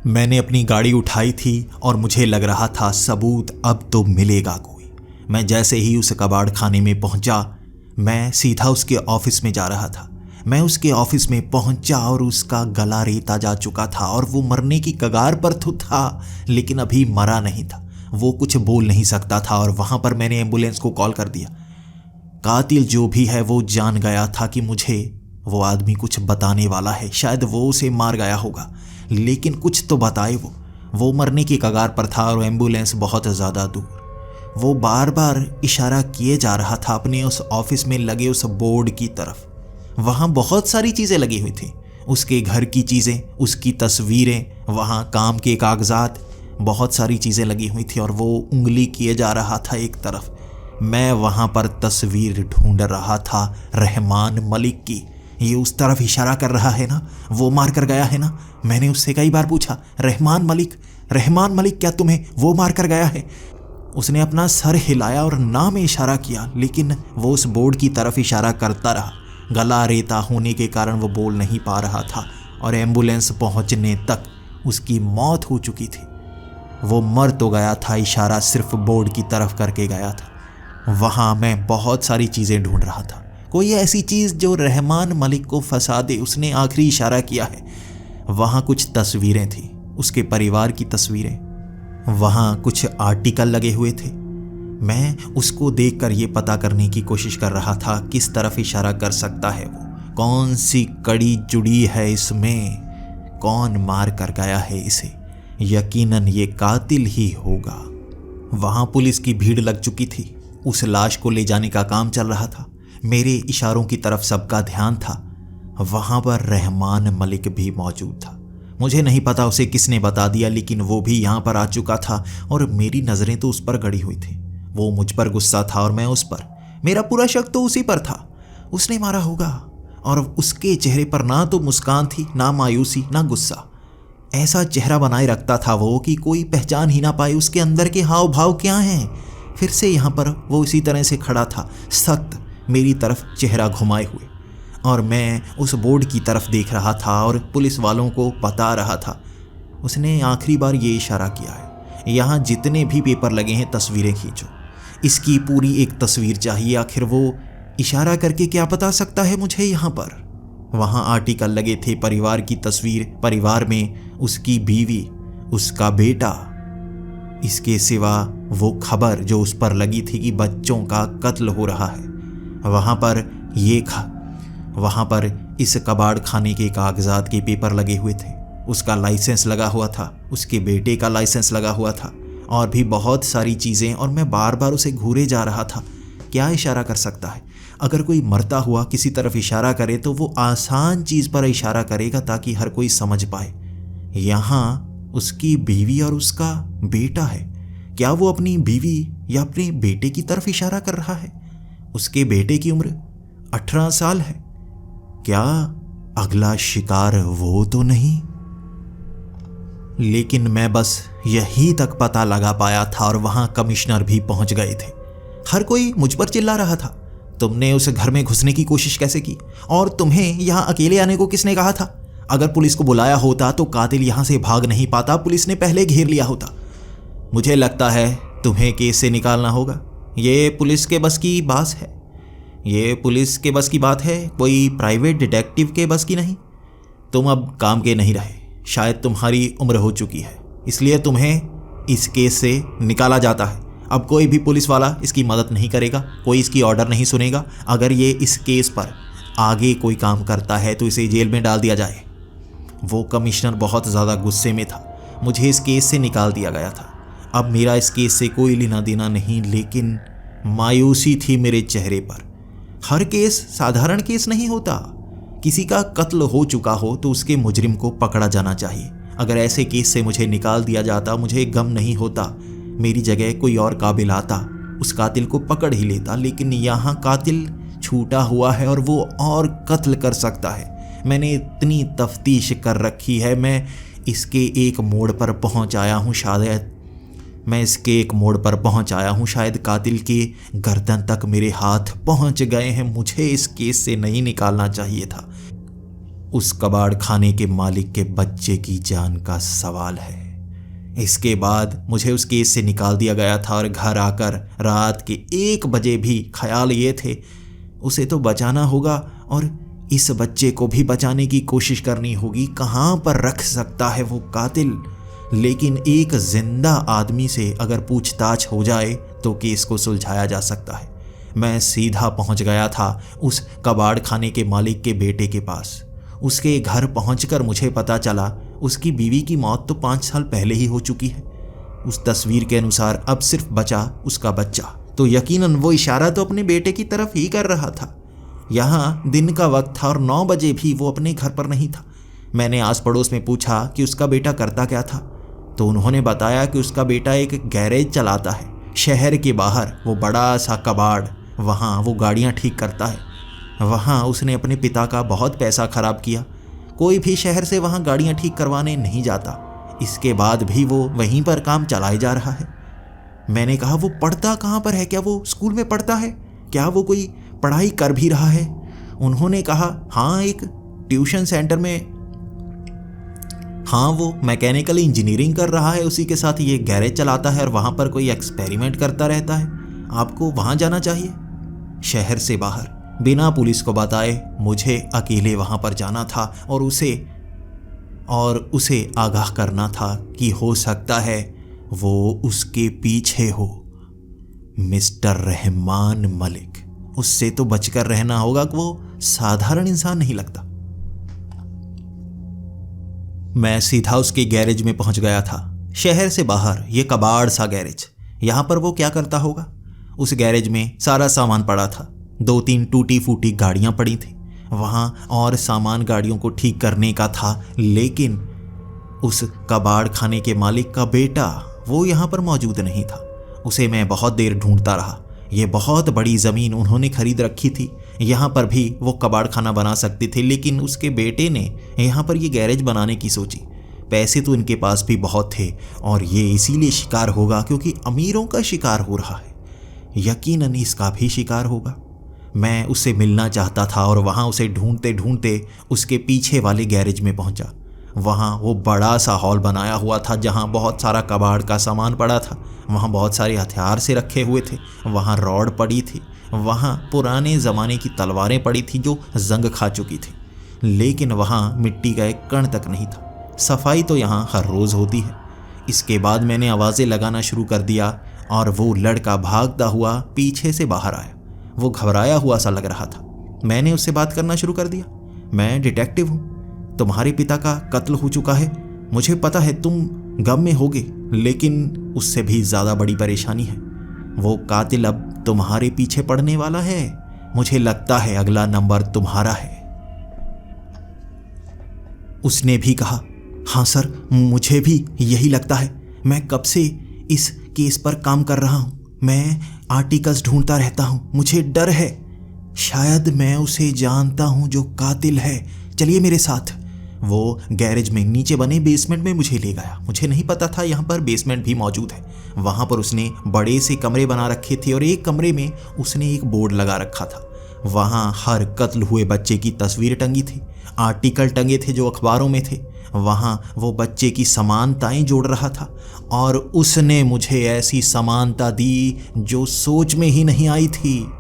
मैंने अपनी गाड़ी उठाई थी और मुझे लग रहा था सबूत अब तो मिलेगा कोई। मैं जैसे ही उस कबाड़ खाने में पहुंचा, मैं सीधा उसके ऑफिस में जा रहा था। मैं उसके ऑफिस में पहुंचा और उसका गला रेता जा चुका था और वो मरने की कगार पर तो था, लेकिन अभी मरा नहीं था। वो कुछ बोल नहीं सकता था और वहां पर मैंने एम्बुलेंस को कॉल कर दिया। कातिल जो भी है वो जान गया था कि मुझे वो आदमी कुछ बताने वाला है। शायद वो उसे मार गया होगा, लेकिन कुछ तो बताए। वो मरने की कगार पर था और एम्बुलेंस बहुत ज़्यादा दूर। वो बार बार इशारा किए जा रहा था अपने उस ऑफिस में लगे उस बोर्ड की तरफ। वहाँ बहुत सारी चीज़ें लगी हुई थी, उसके घर की चीज़ें, उसकी तस्वीरें, वहाँ काम के कागजात, बहुत सारी चीज़ें लगी हुई थी और वो उंगली किए जा रहा था एक तरफ। मैं वहाँ पर तस्वीर ढूंढ रहा था रहमान मलिक की। ये उस तरफ इशारा कर रहा है ना, वो मार कर गया है ना। मैंने उससे कई बार पूछा, रहमान मलिक क्या तुम्हें वो मार कर गया है? उसने अपना सर हिलाया और ना में इशारा किया, लेकिन वो उस बोर्ड की तरफ इशारा करता रहा। गला रेता होने के कारण वो बोल नहीं पा रहा था और एम्बुलेंस पहुंचने तक उसकी मौत हो चुकी थी। वो मर तो गया था, इशारा सिर्फ बोर्ड की तरफ करके गया था। वहाँ मैं बहुत सारी चीज़ें ढूंढ रहा था, कोई ऐसी चीज़ जो रहमान मलिक को फंसा दे। उसने आखिरी इशारा किया है। वहाँ कुछ तस्वीरें थी, उसके परिवार की तस्वीरें। वहाँ कुछ आर्टिकल लगे हुए थे। मैं उसको देखकर ये पता करने की कोशिश कर रहा था किस तरफ इशारा कर सकता है वो, कौन सी कड़ी जुड़ी है इसमें, कौन मार कर गया है इसे। यकीनन ये कातिल ही होगा। वहाँ पुलिस की भीड़ लग चुकी थी। उस लाश को ले जाने का काम चल रहा था। मेरे इशारों की तरफ सबका ध्यान था। वहाँ पर रहमान मलिक भी मौजूद था। मुझे नहीं पता उसे किसने बता दिया, लेकिन वो भी यहाँ पर आ चुका था और मेरी नज़रें तो उस पर गड़ी हुई थी। वो मुझ पर गुस्सा था और मैं उस पर। मेरा पूरा शक तो उसी पर था, उसने मारा होगा। और उसके चेहरे पर ना तो मुस्कान थी, ना मायूसी, ना गुस्सा। ऐसा चेहरा बनाए रखता था वो कि कोई पहचान ही ना पाए उसके अंदर के हाव भाव क्या हैं। फिर से यहाँ पर वो इसी तरह से खड़ा था, सख्त, मेरी तरफ चेहरा घुमाए हुए, और मैं उस बोर्ड की तरफ देख रहा था और पुलिस वालों को बता रहा था। उसने आखिरी बार ये इशारा किया है, यहाँ जितने भी पेपर लगे हैं तस्वीरें खींचो, इसकी पूरी एक तस्वीर चाहिए। आखिर वो इशारा करके क्या बता सकता है मुझे यहाँ पर? वहाँ आर्टिकल लगे थे, परिवार की तस्वीर, परिवार में उसकी बीवी, उसका बेटा। इसके सिवा वो खबर जो उस पर लगी थी कि बच्चों का कत्ल हो रहा है। वहाँ पर इस कबाड़ खाने के कागजात के पेपर लगे हुए थे, उसका लाइसेंस लगा हुआ था, उसके बेटे का लाइसेंस लगा हुआ था, और भी बहुत सारी चीज़ें। और मैं बार बार उसे घूरे जा रहा था। क्या इशारा कर सकता है? अगर कोई मरता हुआ किसी तरफ इशारा करे तो वो आसान चीज़ पर इशारा करेगा ताकि हर कोई समझ पाए। यहाँ उसकी बीवी और उसका बेटा है। क्या वो अपनी बीवी या अपने बेटे की तरफ इशारा कर रहा है? उसके बेटे की उम्र 18 साल है। क्या अगला शिकार वो तो नहीं? लेकिन मैं बस यहीं तक पता लगा पाया था और वहां कमिश्नर भी पहुंच गए थे। हर कोई मुझ पर चिल्ला रहा था, तुमने उस घर में घुसने की कोशिश कैसे की और तुम्हें यहां अकेले आने को किसने कहा था? अगर पुलिस को बुलाया होता तो कातिल यहां से भाग नहीं पाता, पुलिस ने पहले घेर लिया होता। मुझे लगता है तुम्हें केस से निकालना होगा। ये पुलिस के बस की बात है, ये पुलिस के बस की बात है, कोई प्राइवेट डिटेक्टिव के बस की नहीं। तुम अब काम के नहीं रहे, शायद तुम्हारी उम्र हो चुकी है, इसलिए तुम्हें इस केस से निकाला जाता है। अब कोई भी पुलिस वाला इसकी मदद नहीं करेगा, कोई इसकी ऑर्डर नहीं सुनेगा। अगर ये इस केस पर आगे कोई काम करता है तो इसे जेल में डाल दिया जाए। वो कमिश्नर बहुत ज़्यादा गुस्से में था। मुझे इस केस से निकाल दिया गया था। अब मेरा इस केस से कोई लेना देना नहीं, लेकिन मायूसी थी मेरे चेहरे पर। हर केस साधारण केस नहीं होता। किसी का कत्ल हो चुका हो तो उसके मुजरिम को पकड़ा जाना चाहिए। अगर ऐसे केस से मुझे निकाल दिया जाता, मुझे गम नहीं होता। मेरी जगह कोई और काबिल आता, उस कातिल को पकड़ ही लेता। लेकिन यहाँ कातिल छूटा हुआ है और वो और कत्ल कर सकता है। मैंने इतनी तफ्तीश कर रखी है, मैं इसके एक मोड़ पर पहुँच आया हूँ। शायद कातिल के गर्दन तक मेरे हाथ पहुँच गए हैं। मुझे इस केस से नहीं निकालना चाहिए था। उस कबाड़ खाने के मालिक के बच्चे की जान का सवाल है। इसके बाद मुझे उस केस से निकाल दिया गया था और घर आकर रात के 1 बजे भी ख्याल ये थे, उसे तो बचाना होगा और इस बच्चे को भी बचाने की कोशिश करनी होगी। कहाँ पर रख सकता है वो कातिल? लेकिन एक जिंदा आदमी से अगर पूछताछ हो जाए तो केस को सुलझाया जा सकता है। मैं सीधा पहुंच गया था उस कबाड़ खाने के मालिक के बेटे के पास। उसके घर पहुंचकर मुझे पता चला उसकी बीवी की मौत तो 5 साल पहले ही हो चुकी है। उस तस्वीर के अनुसार अब सिर्फ बचा उसका बच्चा, तो यकीनन वो इशारा तो अपने बेटे की तरफ ही कर रहा था। यहाँ दिन का वक्त था और 9 बजे भी वो अपने घर पर नहीं था। मैंने आस पड़ोस में पूछा कि उसका बेटा करता क्या था, तो उन्होंने बताया कि उसका बेटा एक गैरेज चलाता है शहर के बाहर। वो बड़ा सा कबाड़, वहाँ वो गाड़ियाँ ठीक करता है। वहाँ उसने अपने पिता का बहुत पैसा खराब किया। कोई भी शहर से वहाँ गाड़ियाँ ठीक करवाने नहीं जाता। इसके बाद भी वो वहीं पर काम चलाए जा रहा है। मैंने कहा वो पढ़ता कहाँ पर है? क्या वो स्कूल में पढ़ता है? क्या वो कोई पढ़ाई कर भी रहा है? उन्होंने कहा हाँ, एक ट्यूशन सेंटर में। हाँ, वो मैकेनिकल इंजीनियरिंग कर रहा है, उसी के साथ ये गैरेज चलाता है और वहाँ पर कोई एक्सपेरिमेंट करता रहता है। आपको वहाँ जाना चाहिए। शहर से बाहर बिना पुलिस को बताए मुझे अकेले वहाँ पर जाना था और उसे आगाह करना था कि हो सकता है वो उसके पीछे हो। मिस्टर रहमान मलिक, उससे तो बचकर रहना होगा कि वो साधारण इंसान नहीं लगता। मैं सीधा उसके गैरेज में पहुंच गया था। शहर से बाहर ये कबाड़ सा गैरेज, यहाँ पर वो क्या करता होगा? उस गैरेज में सारा सामान पड़ा था। 2-3 टूटी फूटी गाड़ियाँ पड़ी थी वहाँ, और सामान गाड़ियों को ठीक करने का था। लेकिन उस कबाड़ खाने के मालिक का बेटा वो यहाँ पर मौजूद नहीं था। उसे मैं बहुत देर ढूंढता रहा। ये बहुत बड़ी ज़मीन उन्होंने खरीद रखी थी, यहाँ पर भी वो कबाड़ खाना बना सकते थे। लेकिन उसके बेटे ने यहाँ पर ये गैरेज बनाने की सोची। पैसे तो इनके पास भी बहुत थे और ये इसीलिए शिकार होगा क्योंकि अमीरों का शिकार हो रहा है। यकीनन इसका भी शिकार होगा। मैं उससे मिलना चाहता था और वहाँ उसे ढूंढते ढूंढते उसके पीछे वाले गैरेज में पहुँचा। वहाँ वो बड़ा सा हॉल बनाया हुआ था जहाँ बहुत सारा कबाड़ का सामान पड़ा था। वहाँ बहुत सारे हथियार से रखे हुए थे। वहाँ रॉड पड़ी थी। वहाँ पुराने ज़माने की तलवारें पड़ी थी जो जंग खा चुकी थी। लेकिन वहाँ मिट्टी का एक कण तक नहीं था। सफाई तो यहाँ हर रोज़ होती है। इसके बाद मैंने आवाज़ें लगाना शुरू कर दिया और वो लड़का भागता हुआ पीछे से बाहर आया। वो घबराया हुआ सा लग रहा था। मैंने उससे बात करना शुरू कर दिया। मैं डिटेक्टिव हूँ, तुम्हारे पिता का कत्ल हो चुका है, मुझे पता है तुम गम में होगे, लेकिन उससे भी ज़्यादा बड़ी परेशानी है। वो कातिल अब तुम्हारे पीछे पड़ने वाला है। मुझे लगता है अगला नंबर तुम्हारा है। उसने भी कहा, हाँ सर, मुझे भी यही लगता है। मैं कब से इस केस पर काम कर रहा हूँ। मैं आर्टिकल्स ढूंढता रहता हूँ। मुझे डर है, शायद मैं उसे जानता हूँ जो कातिल है। चलिए मेरे साथ। वो गैरेज में नीचे बने बेसमेंट में मुझे ले गया। मुझे नहीं पता था यहाँ पर बेसमेंट भी मौजूद है। वहाँ पर उसने बड़े से कमरे बना रखे थे और एक कमरे में उसने एक बोर्ड लगा रखा था। वहाँ हर कत्ल हुए बच्चे की तस्वीर टंगी थी, आर्टिकल टंगे थे जो अखबारों में थे। वहाँ वो बच्चे की समानताएं जोड़ रहा था और उसने मुझे ऐसी समानता दी जो सोच में ही नहीं आई थी।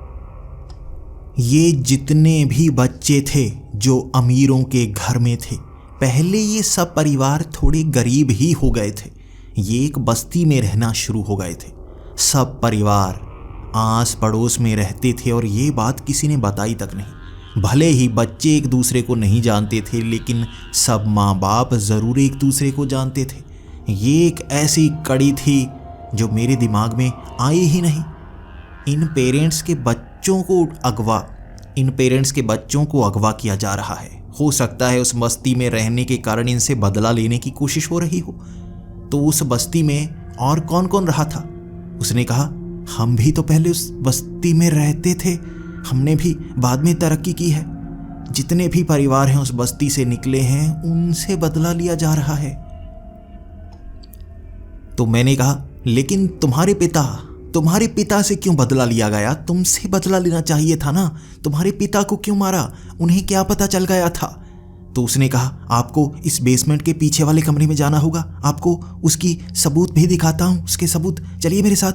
ये जितने भी बच्चे थे जो अमीरों के घर में थे, पहले ये सब परिवार थोड़े गरीब ही हो गए थे। ये एक बस्ती में रहना शुरू हो गए थे। सब परिवार आस पड़ोस में रहते थे और ये बात किसी ने बताई तक नहीं। भले ही बच्चे एक दूसरे को नहीं जानते थे, लेकिन सब माँ बाप ज़रूर एक दूसरे को जानते थे। ये एक ऐसी कड़ी थी जो मेरे दिमाग में आई ही नहीं। इन पेरेंट्स के बच्चों को अगवा किया जा रहा है। हो सकता है उस बस्ती में रहने के कारण इनसे बदला लेने की कोशिश हो रही हो। तो उस बस्ती में और कौन कौन रहा था? उसने कहा, हम भी तो पहले उस बस्ती में रहते थे, हमने भी बाद में तरक्की की है। जितने भी परिवार हैं उस बस्ती से निकले हैं, उनसे बदला लिया जा रहा है। तो मैंने कहा, लेकिन तुम्हारे पिता से क्यों बदला लिया गया? तुमसे बदला लेना चाहिए था ना। तुम्हारे पिता को क्यों मारा? उन्हें क्या पता चल गया था? तो उसने कहा, आपको इस बेसमेंट के पीछे वाले कमरे में जाना होगा, आपको उसकी सबूत भी दिखाता हूँ, उसके सबूत, चलिए मेरे साथ।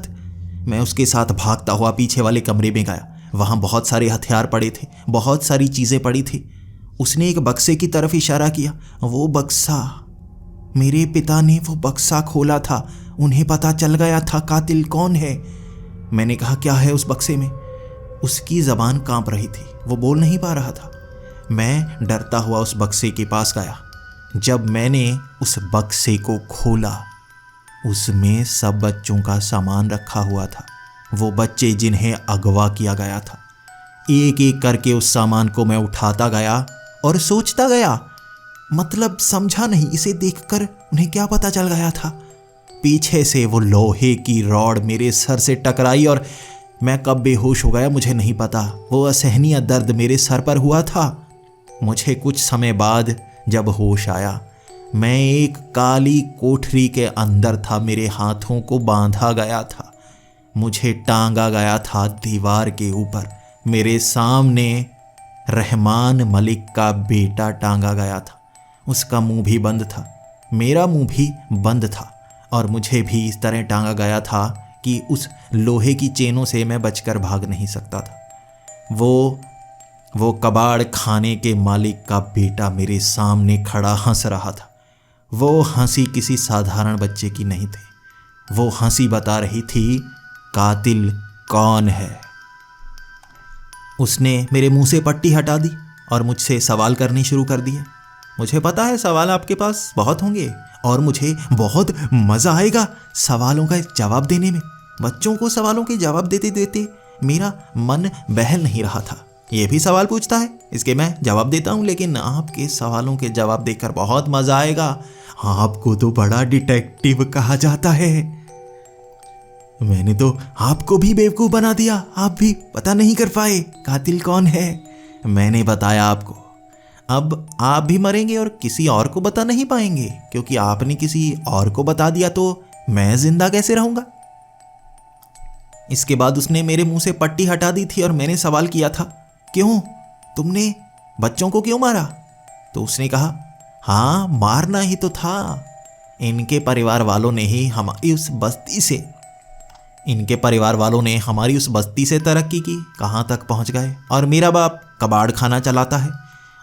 मैं उसके साथ भागता हुआ पीछे वाले कमरे में गया। वहाँ बहुत सारे हथियार पड़े थे, बहुत सारी चीज़ें पड़ी थी। उसने एक बक्से की तरफ इशारा किया। वो बक्सा, मेरे पिता ने वो बक्सा खोला था, उन्हें पता चल गया था कातिल कौन है। मैंने कहा, क्या है उस बक्से में? उसकी ज़बान कांप रही थी, वो बोल नहीं पा रहा था। मैं डरता हुआ उस बक्से के पास गया। जब मैंने उस बक्से को खोला, उसमें सब बच्चों का सामान रखा हुआ था। वो बच्चे जिन्हें अगवा किया गया था। एक एक करके उस सामान को मैं उठाता गया और सोचता गया, मतलब समझा नहीं, इसे देखकर उन्हें क्या पता चल गया था। पीछे से वो लोहे की रॉड मेरे सर से टकराई और मैं कब बेहोश हो गया मुझे नहीं पता। वो असहनीय दर्द मेरे सर पर हुआ था। मुझे कुछ समय बाद जब होश आया, मैं एक काली कोठरी के अंदर था। मेरे हाथों को बांधा गया था, मुझे टांगा गया था दीवार के ऊपर। मेरे सामने रहमान मलिक का बेटा टांगा गया था। उसका मुंह भी बंद था, मेरा मुंह भी बंद था और मुझे भी इस तरह टांगा गया था कि उस लोहे की चेनों से मैं बचकर भाग नहीं सकता था। वो कबाड़ खाने के मालिक का बेटा मेरे सामने खड़ा हंस रहा था। वो हंसी किसी साधारण बच्चे की नहीं थी। वो हंसी बता रही थी कातिल कौन है। उसने मेरे मुंह से पट्टी हटा दी और मुझसे सवाल करने शुरू कर दिए। मुझे पता है सवाल आपके पास बहुत होंगे और मुझे बहुत मज़ा आएगा सवालों का जवाब देने में। बच्चों को सवालों के जवाब देते देते मेरा मन बहल नहीं रहा था। ये भी सवाल पूछता है, इसके मैं जवाब देता हूँ, लेकिन आपके सवालों के जवाब देकर बहुत मज़ा आएगा। आपको तो बड़ा डिटेक्टिव कहा जाता है। मैंने तो आपको भी बेवकूफ़ बना दिया, आप भी पता नहीं कर पाए कातिल कौन है। मैंने बताया आपको। अब आप भी मरेंगे और किसी और को बता नहीं पाएंगे, क्योंकि आपने किसी और को बता दिया तो मैं जिंदा कैसे रहूँगा। इसके बाद उसने मेरे मुंह से पट्टी हटा दी थी और मैंने सवाल किया था, क्यों, तुमने बच्चों को क्यों मारा? तो उसने कहा, हाँ मारना ही तो था। इनके परिवार वालों ने हमारी उस बस्ती से तरक्की की, कहाँ तक पहुँच गए। और मेरा बाप कबाड़ खाना चलाता है।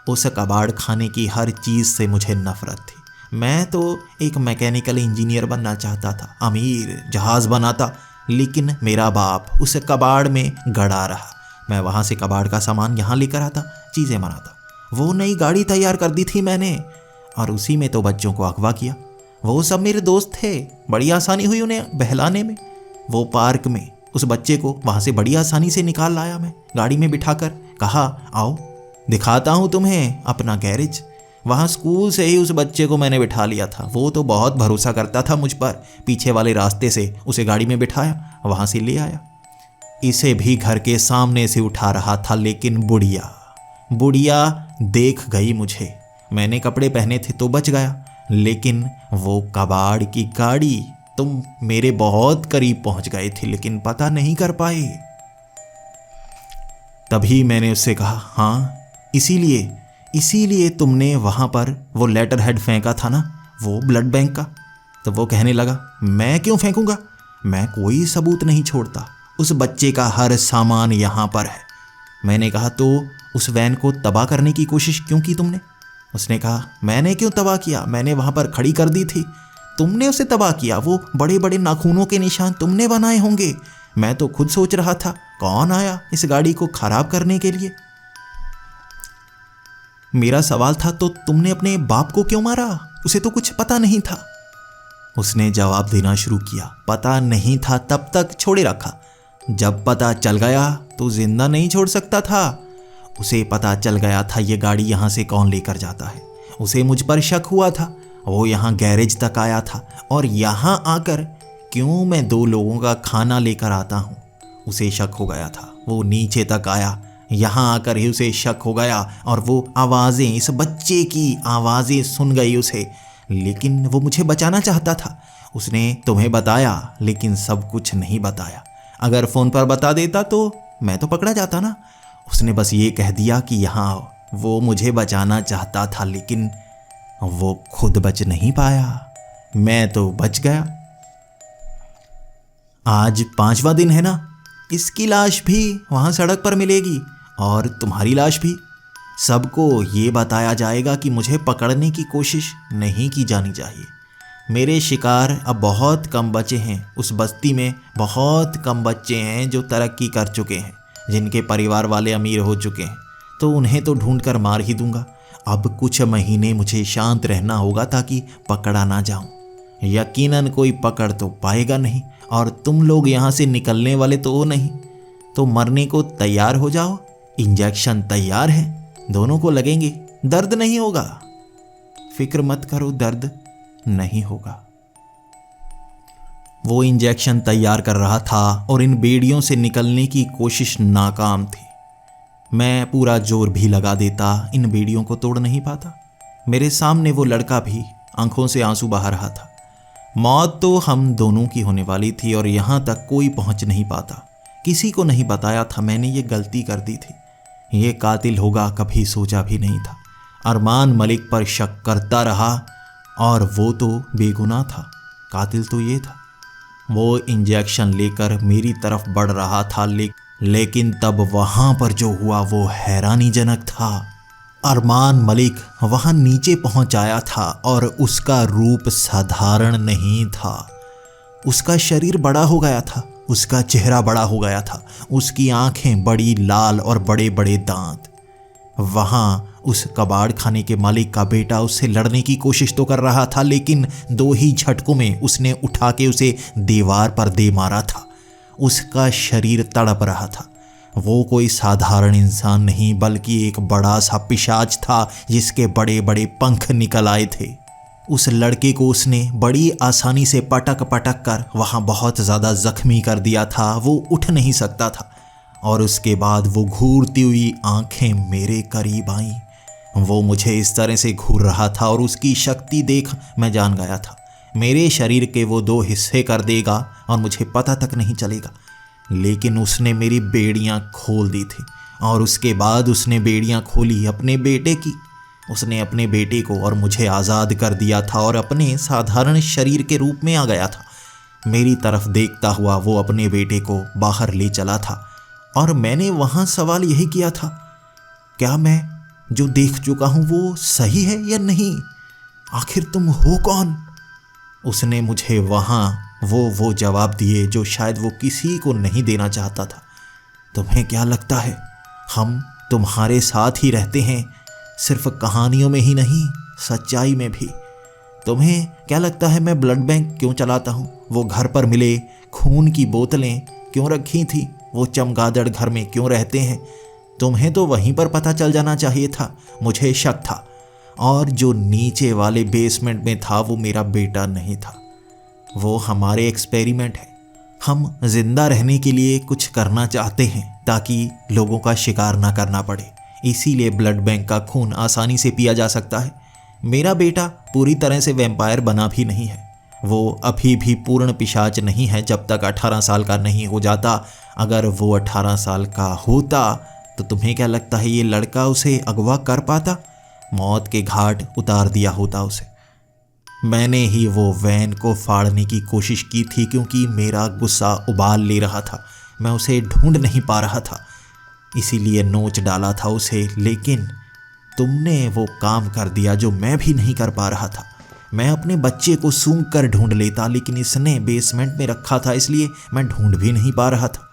उस कबाड़ खाने की हर चीज़ से मुझे नफरत थी। मैं तो एक मैकेनिकल इंजीनियर बनना चाहता था, अमीर, जहाज़ बनाता, लेकिन मेरा बाप उस कबाड़ में गड़ा रहा। मैं वहाँ से कबाड़ का सामान यहाँ लेकर आता, चीज़ें बनाता। वो नई गाड़ी तैयार कर दी थी मैंने और उसी में तो बच्चों को अगवा किया। वो सब मेरे दोस्त थे, बड़ी आसानी हुई उन्हें बहलाने में। वो पार्क में उस बच्चे को वहाँ से बड़ी आसानी से निकाल लाया मैं, गाड़ी में बिठाकर। कहा, आओ दिखाता हूँ तुम्हें अपना गैरेज। वहाँ स्कूल से ही उस बच्चे को मैंने बिठा लिया था। वो तो बहुत भरोसा करता था मुझ पर। पीछे वाले रास्ते से उसे गाड़ी में बिठाया, वहाँ से ले आया। इसे भी घर के सामने से उठा रहा था, लेकिन बुढ़िया देख गई मुझे। मैंने कपड़े पहने थे तो बच गया, लेकिन वो कबाड़ की गाड़ी, तुम मेरे बहुत करीब पहुंच गए थे लेकिन पता नहीं कर पाए। तभी मैंने उससे कहा, हाँ इसीलिए तुमने वहां पर वो लेटर हेड फेंका था ना, वो ब्लड बैंक का। तो वो कहने लगा, मैं क्यों फेंकूंगा, मैं कोई सबूत नहीं छोड़ता, उस बच्चे का हर सामान यहाँ पर है। मैंने कहा, तो उस वैन को तबाह करने की कोशिश क्यों की तुमने? उसने कहा, मैंने क्यों तबाह किया, मैंने वहाँ पर खड़ी कर दी थी, तुमने उसे तबाह किया, वो बड़े बड़े नाखूनों के निशान तुमने बनाए होंगे। मैं तो खुद सोच रहा था कौन आया इस गाड़ी को खराब करने के लिए। मेरा सवाल था, तो तुमने अपने बाप को क्यों मारा, उसे तो कुछ पता नहीं था। उसने जवाब देना शुरू किया, पता नहीं था तब तक छोड़े रखा, जब पता चल गया तो जिंदा नहीं छोड़ सकता था। उसे पता चल गया था ये गाड़ी यहाँ से कौन लेकर जाता है। उसे मुझ पर शक हुआ था, वो यहाँ गैरेज तक आया था और यहाँ आकर क्यों मैं 2 लोगों का खाना लेकर आता हूँ, उसे शक हो गया था। वो नीचे तक आया, यहाँ आकर ही उसे शक हो गया और वो आवाज़ें, इस बच्चे की आवाज़ें सुन गई उसे, लेकिन वो मुझे बचाना चाहता था। उसने तुम्हें बताया लेकिन सब कुछ नहीं बताया, अगर फ़ोन पर बता देता तो मैं तो पकड़ा जाता ना। उसने बस ये कह दिया कि यहाँ आओ। वो मुझे बचाना चाहता था लेकिन वो खुद बच नहीं पाया, मैं तो बच गया। आज 5वां दिन है ना, इसकी लाश भी वहाँ सड़क पर मिलेगी और तुम्हारी लाश भी। सबको ये बताया जाएगा कि मुझे पकड़ने की कोशिश नहीं की जानी चाहिए। मेरे शिकार अब बहुत कम बचे हैं, उस बस्ती में बहुत कम बच्चे हैं जो तरक्की कर चुके हैं, जिनके परिवार वाले अमीर हो चुके हैं, तो उन्हें तो ढूंढ कर मार ही दूंगा। अब कुछ महीने मुझे शांत रहना होगा ताकि पकड़ा ना जाऊं। यकीनन कोई पकड़ तो पाएगा नहीं और तुम लोग यहाँ से निकलने वाले तो हो नहीं, तो मरने को तैयार हो जाओ। इंजेक्शन तैयार है, दोनों को लगेंगे, दर्द नहीं होगा, फिक्र मत करो, दर्द नहीं होगा। वो इंजेक्शन तैयार कर रहा था और इन बेड़ियों से निकलने की कोशिश नाकाम थी। मैं पूरा जोर भी लगा देता, इन बेड़ियों को तोड़ नहीं पाता। मेरे सामने वो लड़का भी आंखों से आंसू बहा रहा था। मौत तो हम दोनों की होने वाली थी और यहाँ तक कोई पहुँच नहीं पाता। किसी को नहीं बताया था मैंने ये गलती कर दी थी। ये कातिल होगा कभी सोचा भी नहीं था। अरमान मलिक पर शक करता रहा और वो तो बेगुनाह था, कातिल तो ये था। वो इंजेक्शन लेकर मेरी तरफ बढ़ रहा था, लेकिन तब वहाँ पर जो हुआ वो हैरानीजनक था। अरमान मलिक वहाँ नीचे पहुँच आया था और उसका रूप साधारण नहीं था। उसका शरीर बड़ा हो गया था, उसका चेहरा बड़ा हो गया था, उसकी आंखें बड़ी लाल और बड़े बड़े दांत। वहाँ उस कबाड़ खाने के मालिक का बेटा उससे लड़ने की कोशिश तो कर रहा था, लेकिन 2 ही झटकों में उसने उठा के उसे दीवार पर दे मारा था। उसका शरीर तड़प रहा था। वो कोई साधारण इंसान नहीं बल्कि एक बड़ा सा पिशाच था जिसके बड़े बड़े पंख निकल आए थे। उस लड़के को उसने बड़ी आसानी से पटक पटक कर वहाँ बहुत ज़्यादा जख्मी कर दिया था। वो उठ नहीं सकता था और उसके बाद वो घूरती हुई आंखें मेरे करीब आईं। वो मुझे इस तरह से घूर रहा था और उसकी शक्ति देख मैं जान गया था मेरे शरीर के वो 2 हिस्से कर देगा और मुझे पता तक नहीं चलेगा। लेकिन उसने मेरी बेड़ियां खोल दी थी और उसके बाद उसने बेड़ियां खोली अपने बेटे की। उसने अपने बेटे को और मुझे आज़ाद कर दिया था और अपने साधारण शरीर के रूप में आ गया था। मेरी तरफ देखता हुआ वो अपने बेटे को बाहर ले चला था और मैंने वहाँ सवाल यही किया था, क्या मैं जो देख चुका हूँ वो सही है या नहीं? आखिर तुम हो कौन? उसने मुझे वहाँ वो जवाब दिए जो शायद वो किसी को नहीं देना चाहता था। तुम्हें क्या लगता है हम तुम्हारे साथ ही रहते हैं, सिर्फ कहानियों में ही नहीं सच्चाई में भी? तुम्हें क्या लगता है मैं ब्लड बैंक क्यों चलाता हूँ? वो घर पर मिले खून की बोतलें क्यों रखी थी? वो चमगादड़ घर में क्यों रहते हैं? तुम्हें तो वहीं पर पता चल जाना चाहिए था। मुझे शक था और जो नीचे वाले बेसमेंट में था वो मेरा बेटा नहीं था। वो हमारे एक्सपेरिमेंट है। हम जिंदा रहने के लिए कुछ करना चाहते हैं ताकि लोगों का शिकार ना करना पड़े। इसीलिए ब्लड बैंक का खून आसानी से पिया जा सकता है। मेरा बेटा पूरी तरह से वैम्पायर बना भी नहीं है, वो अभी भी पूर्ण पिशाच नहीं है जब तक 18 साल का नहीं हो जाता। अगर वो 18 साल का होता तो तुम्हें क्या लगता है ये लड़का उसे अगवा कर पाता? मौत के घाट उतार दिया होता उसे। मैंने ही वो वैन को फाड़ने की कोशिश की थी क्योंकि मेरा गुस्सा उबाल ले रहा था। मैं उसे ढूंढ नहीं पा रहा था, इसीलिए नोच डाला था उसे। लेकिन तुमने वो काम कर दिया जो मैं भी नहीं कर पा रहा था। मैं अपने बच्चे को सूंघ कर ढूंढ लेता, लेकिन इसने बेसमेंट में रखा था, इसलिए मैं ढूंढ भी नहीं पा रहा था।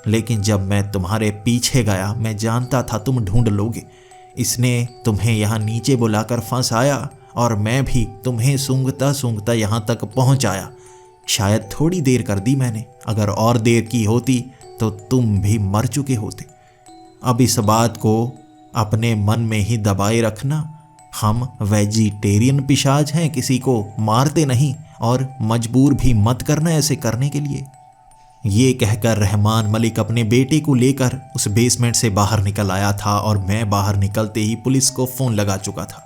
लेकिन जब मैं तुम्हारे पीछे गया, मैं जानता था तुम ढूंढ लोगे। इसने तुम्हें यहाँ नीचे बुलाकर फंसाया और मैं भी तुम्हें सूंघता सूंघता यहाँ तक पहुँच आया। शायद थोड़ी देर कर दी मैंने, अगर और देर की होती तो तुम भी मर चुके होते। अब इस बात को अपने मन में ही दबाए रखना, हम वेजिटेरियन पिशाच हैं, किसी को मारते नहीं और मजबूर भी मत करना ऐसे करने के लिए। ये कहकर रहमान मलिक अपने बेटे को लेकर उस बेसमेंट से बाहर निकल आया था और मैं बाहर निकलते ही पुलिस को फ़ोन लगा चुका था।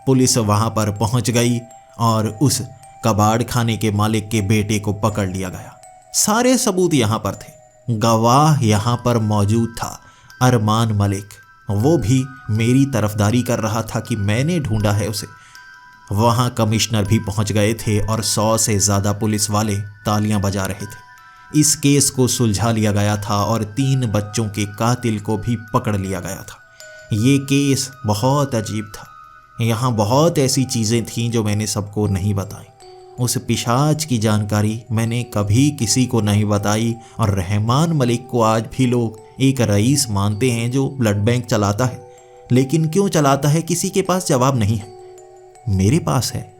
पुलिस वहाँ पर पहुँच गई और उस कबाड़ खाने के मालिक के बेटे को पकड़ लिया गया। सारे सबूत यहाँ पर थे, गवाह यहाँ पर मौजूद था, अरमान मलिक। वो भी मेरी तरफदारी कर रहा था कि मैंने ढूंढा है उसे। वहाँ कमिश्नर भी पहुँच गए थे और 100 से ज़्यादा पुलिस वाले तालियां बजा रहे थे। इस केस को सुलझा लिया गया था और 3 बच्चों के कातिल को भी पकड़ लिया गया था। ये केस बहुत अजीब था। यहाँ बहुत ऐसी चीज़ें थीं जो मैंने सबको नहीं बताई। उस पिशाच की जानकारी मैंने कभी किसी को नहीं बताई और रहमान मलिक को आज भी लोग एक रईस मानते हैं जो ब्लड बैंक चलाता है। लेकिन क्यों चलाता है, किसी के पास जवाब नहीं है। मेरे पास है।